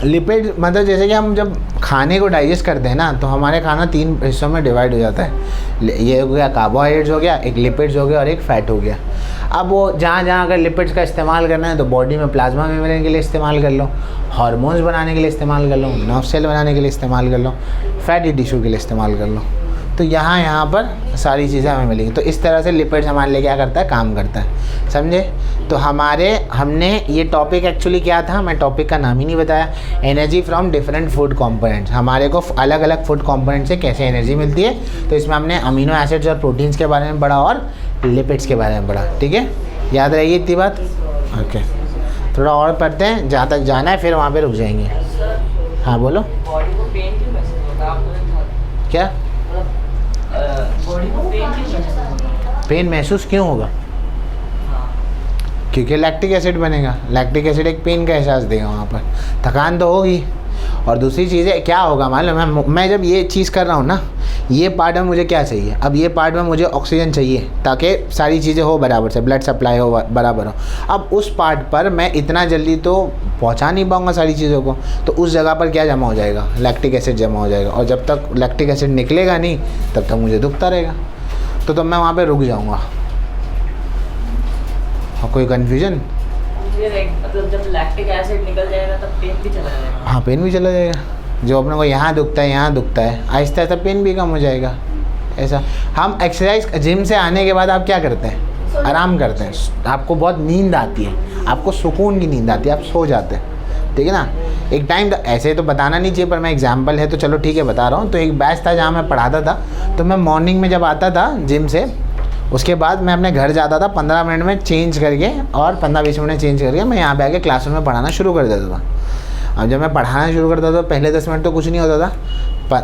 लिपिड्स मतलब जैसे कि हम जब खाने को डाइजेस्ट करते हैं ना, तो हमारे खाना 3 हिस्सों में डिवाइड हो जाता है। ये हो गया कार्बोहाइड्रेट्स हो गया, एक लिपिड्स हो गया और एक फैट हो गया। अब वो जहाँ अगर लिपिड्स का इस्तेमाल करना है तो बॉडी में प्लाज्मा मेम्ब्रेन के लिए इस्तेमाल कर लो, हार्मोन्स बनाने के लिए इस्तेमाल कर लो, नर्व सेल बनाने के लिए इस्तेमाल कर लो, फैटी टिश्यू के लिए इस्तेमाल कर लो। तो यहाँ पर सारी चीज़ें हमें मिलेंगी। तो इस तरह से लिपिड्स हमारे लिए क्या करता है? काम करता है, समझे। तो हमने ये टॉपिक एक्चुअली क्या था, मैं टॉपिक का नाम ही नहीं बताया। Energy from different food components, हमारे को अलग अलग फूड कंपोनेंट से कैसे एनर्जी मिलती है। तो इसमें हमने अमीनो एसिड्स और प्रोटीन्स के बारे में पढ़ा और लिपिड्स के बारे में पढ़ा, ठीक है। याद रहेगी इतनी बात? ओके, थोड़ा और पढ़ते हैं, जहाँ तक जाना है फिर वहाँ पर रुक जाएंगे। हाँ बोलो। बॉडी को पेन क्यों महसूस होता है आपको? क्या बॉडी को पेन क्यों महसूस होता है? पेन महसूस क्यों होगा? क्योंकि लैक्टिक एसिड बनेगा। लैक्टिक एसिड एक पेन का एहसास देगा, वहाँ पर थकान तो होगी। और दूसरी चीज़ है क्या होगा, मान लो मैं जब ये चीज़ कर रहा हूँ ना, ये पार्ट में मुझे क्या चाहिए, अब ये पार्ट में मुझे ऑक्सीजन चाहिए ताकि सारी चीज़ें हो बराबर से, ब्लड सप्लाई हो बराबर हो। अब उस पार्ट पर मैं इतना जल्दी तो पहुंचा नहीं पाऊंगा सारी चीज़ों को, तो उस जगह पर क्या जमा हो जाएगा, लैक्टिक एसिड जमा हो जाएगा, और जब तक लैक्टिक एसिड निकलेगा नहीं तब तक मुझे दुखता रहेगा, तो मैं वहाँ पर रुक जाऊँगा। और कोई कन्फ्यूजन? मतलब जब लैक्टिक एसिड निकल जाएगा तब पेन भी चला जाएगा? हाँ, पेन भी चला जाएगा। जो अपने को यहाँ दुखता है, यहाँ दुखता है, आहिस्ता आहिस्ता पेन भी कम हो जाएगा। ऐसा हम एक्सरसाइज जिम से आने के बाद आप क्या करते हैं, आराम करते हैं, आपको बहुत नींद आती है, आपको सुकून की नींद आती है, आप सो जाते हैं, ठीक है ना। एक टाइम ऐसे तो बताना नहीं चाहिए, पर मैं एग्जांपल है तो चलो ठीक है बता रहा हूँ। तो एक बैच था जहाँ मैं पढ़ाता था, तो मैं मॉर्निंग में जब आता था जिम से, उसके बाद मैं अपने घर जाता था, 15 मिनट में चेंज करके और 15-20 मिनट में चेंज करके मैं यहाँ पे आके क्लासरूम में पढ़ाना शुरू कर देता था। अब जब मैं पढ़ाना शुरू करता था पहले 10 मिनट तो कुछ नहीं होता था,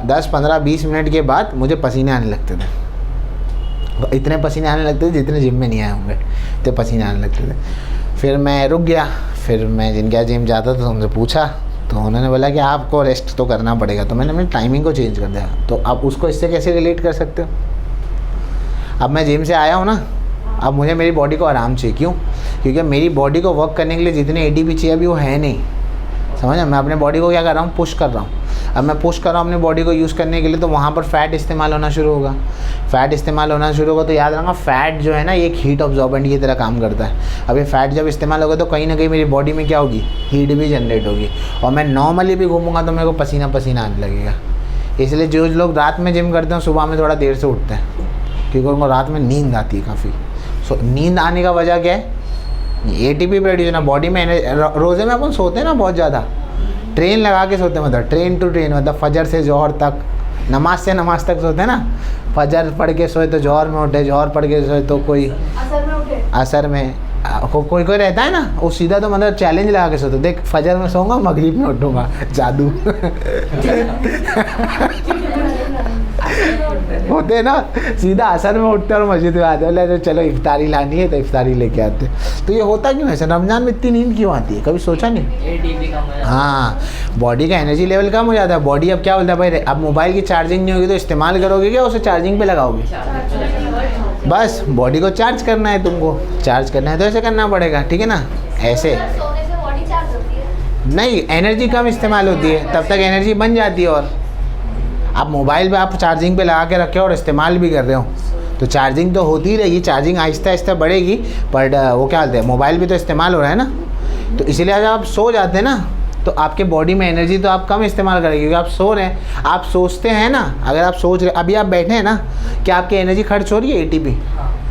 10-15-20 मिनट के बाद मुझे पसीने आने लगते थे। इतने पसीने आने लगते थे जितने जिम में नहीं आए होंगे, इतने पसीने आने लगते थे। फिर मैं रुक गया, फिर मैं जिनके जिम जाता था तो उनसे पूछा, तो उन्होंने बोला कि आपको रेस्ट तो करना पड़ेगा, तो मैंने अपनी टाइमिंग को चेंज कर दिया। तो आप उसको इससे कैसे रिलेट कर सकते हो? अब मैं जिम से आया हूँ ना, अब मुझे मेरी बॉडी को आराम चाहिए। क्यों? क्योंकि मेरी बॉडी को वर्क करने के लिए जितने एटीपी चाहिए अभी वो है नहीं, समझ। मैं अपने बॉडी को क्या कर रहा हूँ, पुश कर रहा हूँ। अब मैं पुश कर रहा हूँ अपनी बॉडी को यूज़ करने के लिए, तो वहाँ पर फैट इस्तेमाल होना शुरू होगा। फैट इस्तेमाल होना शुरू होगा तो याद रखना, फैट जो है ना ये एक हीट ऑब्जॉर्बेंट की तरह काम करता है। अब ये फैट जब इस्तेमाल होगा तो कहीं ना कहीं मेरी बॉडी में क्या होगी, हीट भी जनरेट होगी, और मैं नॉर्मली भी घूमूंगा तो मेरे को पसीना पसीना आने लगेगा। इसलिए जो लोग रात में जिम करते हैं सुबह में थोड़ा देर से उठते हैं, क्योंकि उनको रात में नींद आती है काफ़ी। नींद आने का वजह क्या है, एटीपी प्रोड्यूस ना बॉडी में। रोज़े में अपन सोते हैं ना बहुत ज़्यादा, ट्रेन लगा के सोते हैं, मतलब ट्रेन टू ट्रेन, मतलब फजर से जौहर तक, नमाज से नमाज तक सोते हैं ना। फजर पढ़ के सोए तो जौहर में उठे, जौहर पढ़ के सोए तो कोई असर में उठे, असर में कोई रहता है ना, वो सीधा तो मतलब चैलेंज लगा के सोते, देख फजर में सोऊंगा मगरिब में उठूंगा, जादू होते हैं ना, सीधा असर में उठते और मस्जिद में आते, बोले चलो इफ्तारी लानी है तो इफ्तारी लेके आते। तो ये होता क्यों ऐसा, रमज़ान में इतनी नींद क्यों आती है, कभी सोचा नहीं? एटीपी कम हो जाता है। हाँ, बॉडी का एनर्जी लेवल कम हो जाता है। बॉडी अब क्या बोलता है, भाई अब मोबाइल की चार्जिंग नहीं होगी तो इस्तेमाल करोगे क्या, उसे चार्जिंग पे लगाओगे? बस बॉडी को चार्ज करना है, तुमको चार्ज करना है तो ऐसे करना पड़ेगा, ठीक है ना। ऐसे सोने से बॉडी चार्ज होती है? नहीं, एनर्जी कम इस्तेमाल होती है, तब तक एनर्जी बन जाती है। और आप मोबाइल पे आप चार्जिंग पे लगा के रखे हो और इस्तेमाल भी कर रहे हो तो चार्जिंग तो होती ही रहेगी, चार्जिंग आहिस्ता आहिस्ता बढ़ेगी, बट वो क्या बोलते हैं, मोबाइल भी तो इस्तेमाल हो रहा है ना। तो इसलिए जब आप सो जाते हैं ना तो आपके बॉडी में एनर्जी तो आप कम इस्तेमाल करेंगे, क्योंकि आप सो रहे हैं। आप सोचते हैं ना, अगर आप सोच रहे, अभी आप बैठे हैं ना, क्या आपकी एनर्जी खर्च हो रही है एटीपी?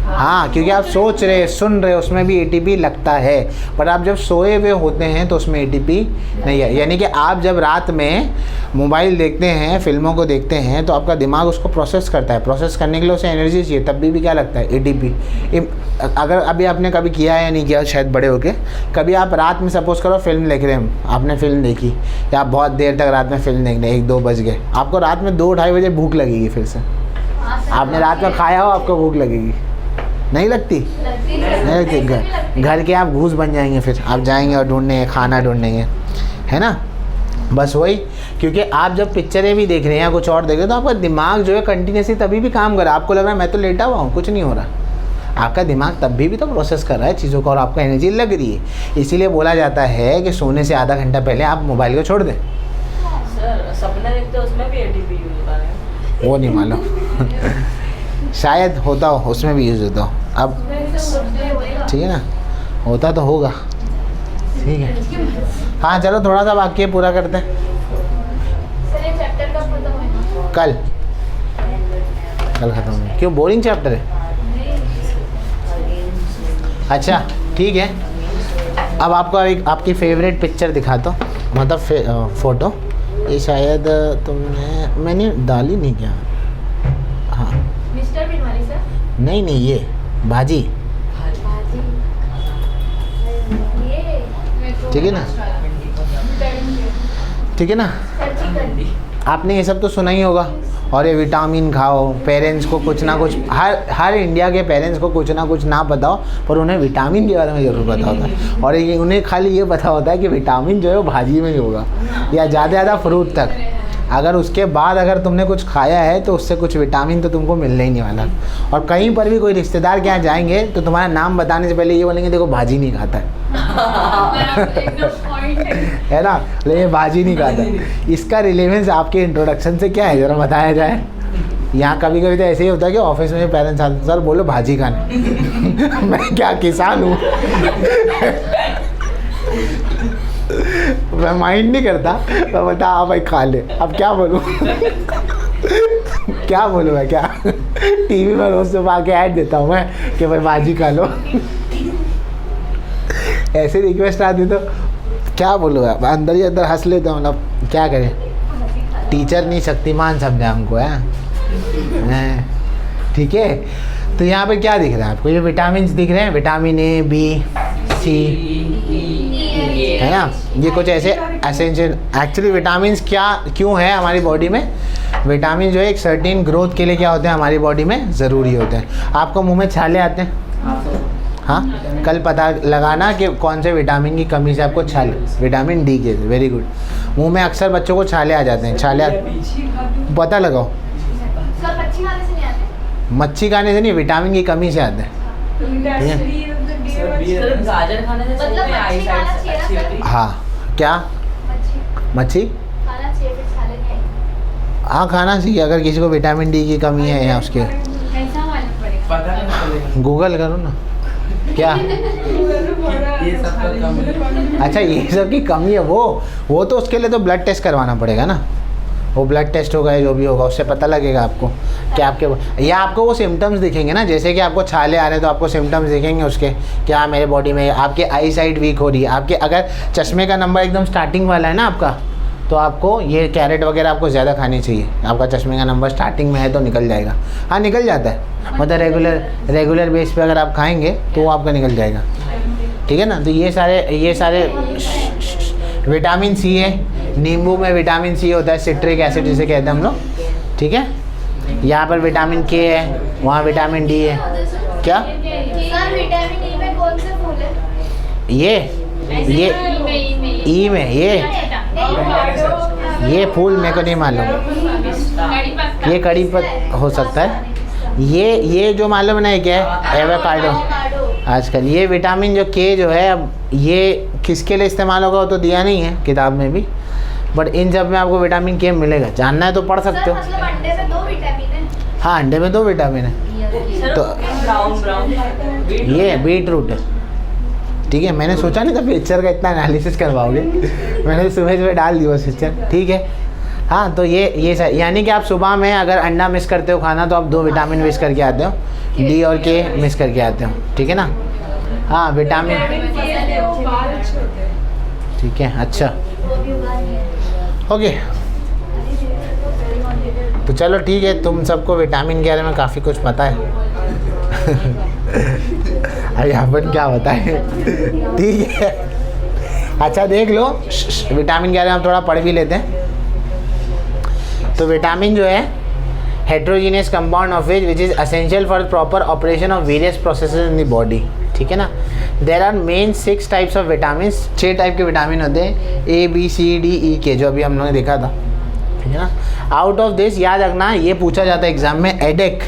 हाँ, क्योंकि आप सोच रहे, सुन रहे, उसमें भी एटीपी लगता है। पर आप जब सोए हुए होते हैं तो उसमें एटीपी नहीं है। यानी कि आप जब रात में मोबाइल देखते हैं, फिल्मों को देखते हैं, तो आपका दिमाग उसको प्रोसेस करता है, प्रोसेस करने के लिए उसे एनर्जी चाहिए, तब भी क्या लगता है, एटीपी। अगर अभी आपने कभी किया है या नहीं किया, शायद बड़े होके कभी आप रात में सपोज करो फिल्म देख रहे हैं, आपने फिल्म देखी या आप बहुत देर तक रात में फिल्म देख रहे हैं, 1-2 बज गए, आपको रात में 2-2:30 बजे भूख लगेगी, फिर से आपने रात में खाया हो, आपको भूख लगेगी, नहीं लगती? नहीं लगती। घर के आप घूस बन जाएंगे, फिर आप जाएंगे और ढूंढने खाना ढूंढेंगे, है ना। बस वही, क्योंकि आप जब पिक्चरें भी देख रहे हैं या कुछ और देख रहे हैं तो आपका दिमाग जो है कंटिन्यूसली तभी भी काम कर रहा है। आपको लग रहा है मैं तो लेटा हुआ हूँ, कुछ नहीं हो रहा, आपका दिमाग तब भी तो प्रोसेस कर रहा है चीज़ों को और आपको एनर्जी लग रही है। इसीलिए बोला जाता है कि सोने से आधा घंटा पहले आप मोबाइल को छोड़ दें। सर सपना देखते उसमें भी एटीपी यूज होता है? वो नहीं मालूम शायद होता हो, उसमें भी यूज़ होता हो। अब ठीक है ना, होता तो होगा, ठीक है। हाँ चलो थोड़ा सा बाकी है, पूरा करते हैं। सर ये चैप्टर कब खत्म होगा? कल खत्म होगा। क्यों, बोरिंग चैप्टर है? अच्छा ठीक है। अब आपको एक आपकी फेवरेट पिक्चर दिखाता हूँ, मतलब फ़ोटो। ये शायद मैंने डाली नहीं क्या? हाँ, मिस्टर बीमारी सर? नहीं ये बाजी, ये ठीक है ना, ठीक है ना। आपने ये सब तो सुना ही होगा। और ये विटामिन खाओ, पेरेंट्स को कुछ ना कुछ, हर इंडिया के पेरेंट्स को कुछ ना कुछ ना पता हो, पर उन्हें विटामिन के बारे में ज़रूर पता होता है। और ये उन्हें खाली ये पता होता है कि विटामिन जो है वो भाजी में ही होगा, या ज़्यादा फ्रूट तक। अगर उसके बाद अगर तुमने कुछ खाया है तो उससे कुछ विटामिन तो तुमको मिलने ही नहीं वाला। और कहीं पर भी कोई रिश्तेदार के यहाँ जाएंगे तो तुम्हारा नाम बताने से पहले ये बोलेंगे देखो भाजी नहीं खाता है, एकदम पॉइंट है। है ना, लेकिन ये भाजी नहीं खाता है। इसका रिलेवेंस आपके इंट्रोडक्शन से क्या है ज़रा बताया जाए। यहाँ कभी कभी तो ऐसे ही होता है कि ऑफिस में पेरेंट्स आते सर बोलो भाजी खाने मैं क्या किसान हूँ मैं माइंड नहीं करता, मैं बता हाँ भाई खा ले, अब क्या बोलूँ क्या बोलूँ मैं, क्या टीवी में रोज सुबह आके ऐड देता हूँ मैं कि भाई भाजी खा लो ऐसे रिक्वेस्ट आती तो क्या बोलूँ, अंदर ही अंदर हंस लेता हूँ, मतलब क्या करें, टीचर नहीं शक्तिमान समझा हमको है। ठीक है, तो यहाँ पे क्या दिख रहा है आपको, ये विटामिन दिख रहे हैं, विटामिन ए बी सी, है ना, ये कुछ ऐसे एसेंशियल। एक्चुअली विटामिन क्या क्यों है हमारी बॉडी में, विटामिन जो है एक सर्टेन ग्रोथ के लिए क्या होते हैं हमारी बॉडी में ज़रूरी होते हैं। आपको मुंह में छाले आते हैं, हाँ, कल पता लगाना कि कौन से विटामिन की कमी से आपको छाले, विटामिन डी के, वेरी गुड। मुंह में अक्सर बच्चों को छाले आ जाते हैं, छाले पता लगाओ, सर मच्छी खाने से नहीं आते? मच्छी खाने से नहीं, विटामिन की कमी से आते हैं। गाजर खाने से मतलब मच्छी खाना चाहिए ना सर? हाँ, क्या मच्छी खाना चाहिए फिर छाले नहीं आएंगे। हाँ खाना चाहिए अगर किसी को विटामिन डी की कमी है या उसके। कैसा मालूम पड़ेगा? पता नहीं चलेगा। गूगल करो ना क्या ये सब का कमी है। अच्छा ये सब की कमी है, वो तो उसके लिए तो ब्लड टेस्ट करवाना पड़ेगा ना, वो ब्लड टेस्ट होगा जो भी होगा उससे पता लगेगा आपको कि आपके, या आपको वो सिम्टम्स दिखेंगे ना, जैसे कि आपको छाले आ रहे हैं तो आपको सिम्टम्स दिखेंगे उसके, क्या मेरे बॉडी में आपके आई साइट वीक हो रही है, आपके अगर चश्मे का नंबर एकदम स्टार्टिंग वाला है ना आपका, तो आपको ये कैरेट वगैरह आपको ज़्यादा खानी चाहिए। आपका चश्मे का नंबर स्टार्टिंग में है तो निकल जाएगा, हाँ निकल जाता है, मतलब रेगुलर बेस पे अगर आप खाएंगे तो वो आपका निकल जाएगा। ठीक है ना, तो ये सारे विटामिन सी है, नींबू में विटामिन सी होता है, सिट्रिक एसिड जिसे कहते हैं हम लोग। ठीक है, यहाँ पर विटामिन के है, वहाँ विटामिन डी है। क्या सर विटामिन ई में कौन से फूल है? ये ई में ये फूल मेरे को नहीं मालूम, ये कड़ी पत्ता हो सकता है, ये जो मालूम नहीं क्या है, एवोकाडो। आजकल ये विटामिन जो के जो है, अब ये किसके लिए इस्तेमाल होगा वो तो दिया नहीं है किताब में भी, बट इन सब में आपको विटामिन के मिलेगा, जानना है तो पढ़ सकते हो। मतलब अंडे में 2 विटामिन है? हाँ अंडे में 2 विटामिन है, तो ब्राउन ये बीट रूट है। ठीक है, मैंने सोचा नहीं था पिक्चर का इतना एनालिसिस करवाओगे मैंने सुबह डाल दिया पिक्चर। ठीक है, हाँ तो ये यानी कि आप सुबह में अगर अंडा मिस करते हो खाना तो आप 2 विटामिन मिस करके आते हो, डी और के मिस करके आते हो। ठीक है ना, हाँ विटामिन, ठीक है, अच्छा ओके, तो चलो ठीक है, तुम सबको विटामिन के बारे में काफ़ी कुछ पता है अरे अपन क्या बताएं ठीक है, अच्छा देख लो, विटामिन के बारे में हम थोड़ा पढ़ भी लेते हैं। तो विटामिन जो है heterogeneous compound of which is essential for proper operation of various processes in the body. ठीक है ना, there are main 6 types of vitamin, 6 type के विटामिन होते हैं, A B C D E के, जो अभी हम लोगों ने देखा था। ठीक है ना, आउट ऑफ दिस याद रखना, ये पूछा जाता है एग्जाम में, एडेक,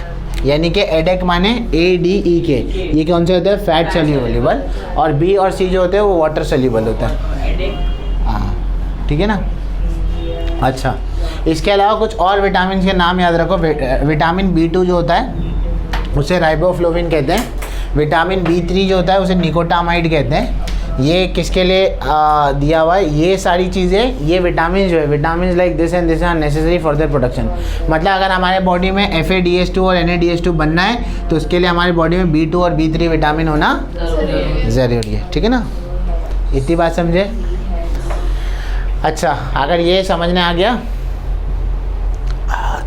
यानी कि एडेक माने ए डी ई के, ये कौन से होते हैं, फैट सोल्यूबल, और बी और सी जो होते हैं वो वाटर सोल्यूबल होता है। हाँ ठीक है ना, अच्छा इसके अलावा कुछ और विटामिन के नाम याद रखो। विटामिन B2 जो होता है उसे राइबोफ्लोविन कहते हैं, विटामिन B3 जो होता है उसे निकोटामाइड कहते हैं। ये किसके लिए दिया हुआ है, ये सारी चीज़ें, ये विटामिन जो है, vitamin like this and this are necessary for their production. मतलब अगर हमारे बॉडी में FADH2 और NADH2 बनना है तो उसके लिए हमारी बॉडी में B2 और B3 विटामिन होना ज़रूरी है। ठीक है ना, इतनी बात समझे। अच्छा अगर ये समझने आ गया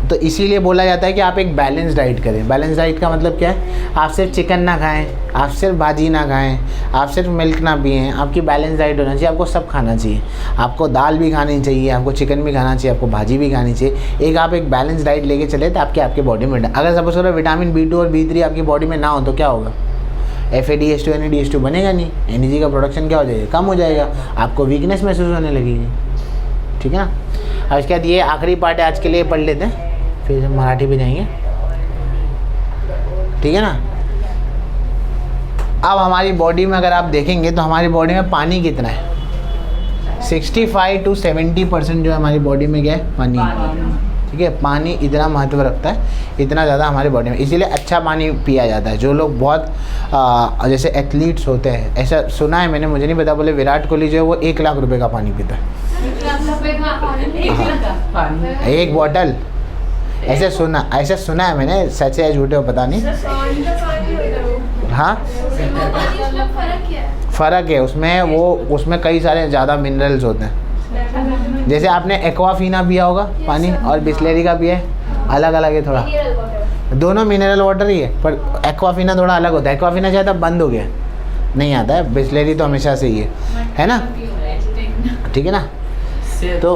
तो इसीलिए बोला जाता है कि आप एक बैलेंस डाइट करें। बैलेंस डाइट का मतलब क्या है, आप सिर्फ चिकन ना खाएं, आप सिर्फ भाजी ना खाएं, आप सिर्फ मिल्क ना पिएं, आपकी बैलेंस डाइट होना चाहिए। आपको सब खाना चाहिए, आपको दाल भी खानी चाहिए, आपको चिकन भी खाना चाहिए, आपको भाजी भी खानी चाहिए। एक आप एक बैलेंस डाइट लेके चले तो आपके बॉडी में, अगर सपोज करो विटामिन B2 और B3 आपकी बॉडी में ना हो तो क्या होगा, FADH2 NADH2 बनेगा नहीं, एनर्जी का प्रोडक्शन क्या हो जाएगा, कम हो जाएगा, आपको वीकनेस महसूस होने लगेगी। ठीक है ना, अब इसके बाद ये आखिरी पार्ट है आज के लिए, पढ़ लेते हैं फिर मराठी पे जाएंगे, ठीक है ना। अब हमारी बॉडी में अगर आप देखेंगे तो हमारी बॉडी में पानी कितना है, 65 to 70% जो है हमारी बॉडी में क्या है, पानी है। ठीक है, पानी इतना महत्व रखता है, इतना ज़्यादा हमारी बॉडी में, इसीलिए अच्छा पानी पिया जाता है। जो लोग बहुत जैसे एथलीट्स होते हैं, ऐसा सुना है मैंने, मुझे नहीं पता, बोले विराट कोहली जो है वो 1 लाख रुपए का पानी पीता है, एक बॉटल। ऐसे सुना है मैंने, सच है झूठे हो पता नहीं। हाँ फ़र्क है उसमें, उसमें कई सारे ज़्यादा मिनरल्स होते हैं। जैसे आपने एक्वाफीना पिया होगा पानी और बिस्लेरी का पिया है, अलग अलग है थोड़ा, दोनों मिनरल वाटर ही है, पर एक्वाफीना थोड़ा अलग होता है। एक्वाफीना शायद अब बंद हो गया, नहीं आता है, बिस्लेरी तो हमेशा से ही है ना, ठीक है ना। तो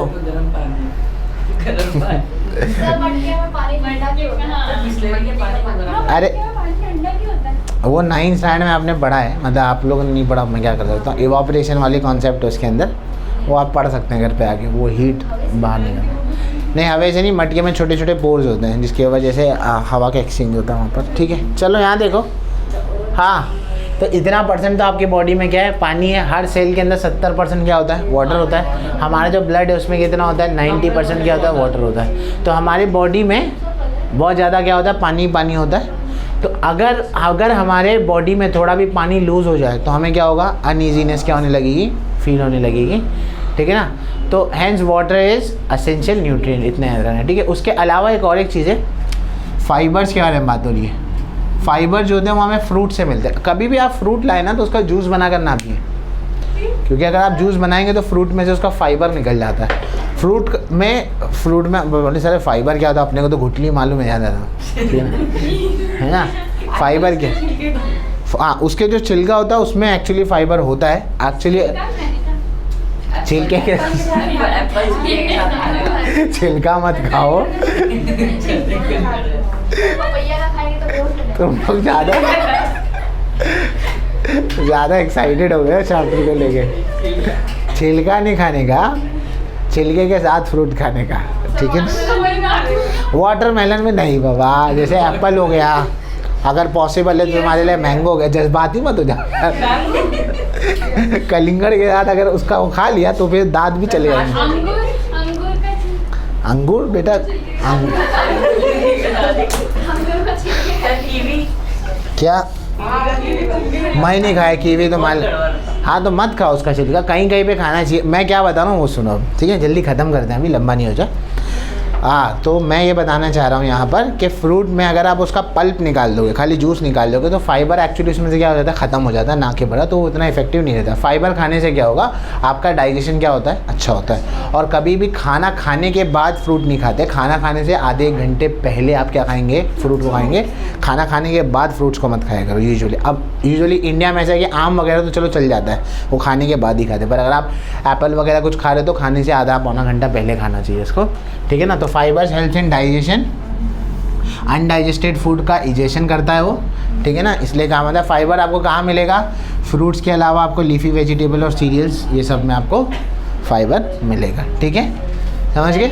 अरे वो 9th स्टैंडर्ड में आपने पढ़ा है, मतलब आप लोगों ने नहीं पढ़ा, मैं क्या कर सकता हूँ। इवापोरेशन वाली कॉन्सेप्ट है उसके अंदर, वो आप पढ़ सकते हैं घर पे आके, वो हीट बाहर नहीं हवा से नहीं, मटके में छोटे छोटे पोर्स होते हैं जिसकी वजह से हवा का एक्सचेंज होता है वहाँ पर, ठीक है। चलो यहाँ देखो, हाँ तो इतना परसेंट तो आपकी बॉडी में क्या है, पानी है। हर सेल के अंदर 70% क्या होता है, वाटर होता है। हमारा जो ब्लड है उसमें कितना होता है, 90% क्या होता है, वाटर होता है। तो हमारी बॉडी में बहुत ज़्यादा क्या होता है, पानी होता है। तो अगर हमारे बॉडी में थोड़ा भी पानी लूज़ हो जाए तो हमें क्या होगा, अनईजीनेस क्या होने लगेगी, फील होने लगेगी, ठीक है ना। तो hence water is essential nutrient, इतना याद रखना है, ठीक है। उसके अलावा एक और एक चीज़ है, फाइबर्स के बारे में बात हो रही है। फाइबर जो होते हैं वो हमें फ्रूट से मिलते हैं। कभी भी आप फ्रूट लाए ना तो उसका जूस बनाकर ना पिए, क्योंकि अगर आप जूस बनाएंगे तो फ्रूट में से उसका फाइबर निकल जाता है। फ्रूट में बहुत सारे फाइबर क्या होता है, अपने को तो घुटली मालूम है, याद है ना। फाइबर क्या, हाँ उसके जो छिलका होता है उसमें एक्चुअली फाइबर होता है। एक्चुअली छिलके के छिलका मत खाओ तुम लोग ज़्यादा एक्साइटेड हो गए चैप्टर को लेके। छिलका नहीं खाने का, छिलके के साथ फ्रूट खाने का, ठीक है। वाटरमेलन में नहीं बाबा, जैसे एप्पल हो गया, अगर पॉसिबल है तो तुम्हारे लिए मैंगो हो गया, जज्बाती मत हो जा। कलिंगड़ के साथ अगर उसका वो खा लिया तो फिर दांत भी चले जाएंगे। अंगूर बेटा, क्या मैं नहीं खाया कीवी तो माल, हाँ तो मत खाओ उसका छिलका, कहीं कहीं पे खाना चाहिए। मैं क्या बता रहा हूँ वो सुनो, ठीक है, जल्दी ख़त्म करते हैं, अभी लंबा नहीं हो जाए। हाँ तो मैं ये बताना चाह रहा हूँ यहाँ पर कि फ्रूट में अगर आप उसका पल्प निकाल दोगे, खाली जूस निकाल दोगे, तो फाइबर एक्चुअली उसमें से क्या हो जाता है, ख़त्म हो जाता है ना के बड़ा, तो वो उतना इफेक्टिव नहीं रहता। फाइबर खाने से क्या होगा, आपका डाइजेशन क्या होता है, अच्छा होता है। और कभी भी खाना खाने के बाद फ्रूट नहीं खाते, खाना खाने से आधे एक घंटे पहले आप क्या खाएंगे, फ्रूट को खाएंगे। खाना खाने के बाद फ्रूट्स को मत खाया करो यूजुअली। अब यूजुअली इंडिया में ऐसा है कि आम वगैरह तो चलो चल जाता है, वो खाने के बाद ही खाते, पर अगर आप एप्पल वगैरह कुछ खा रहे हो तो खाने से आधा पौना घंटा पहले खाना चाहिए इसको, ठीक है ना। तो fibres help in digestion, undigested food का इजेशन करता है वो, ठीक है ना, इसलिए काम आता है। फाइबर आपको कहाँ मिलेगा, फ्रूट्स के अलावा आपको लीफी वेजिटेबल और सीरियल्स, ये सब में आपको फाइबर मिलेगा, ठीक है, समझ गए।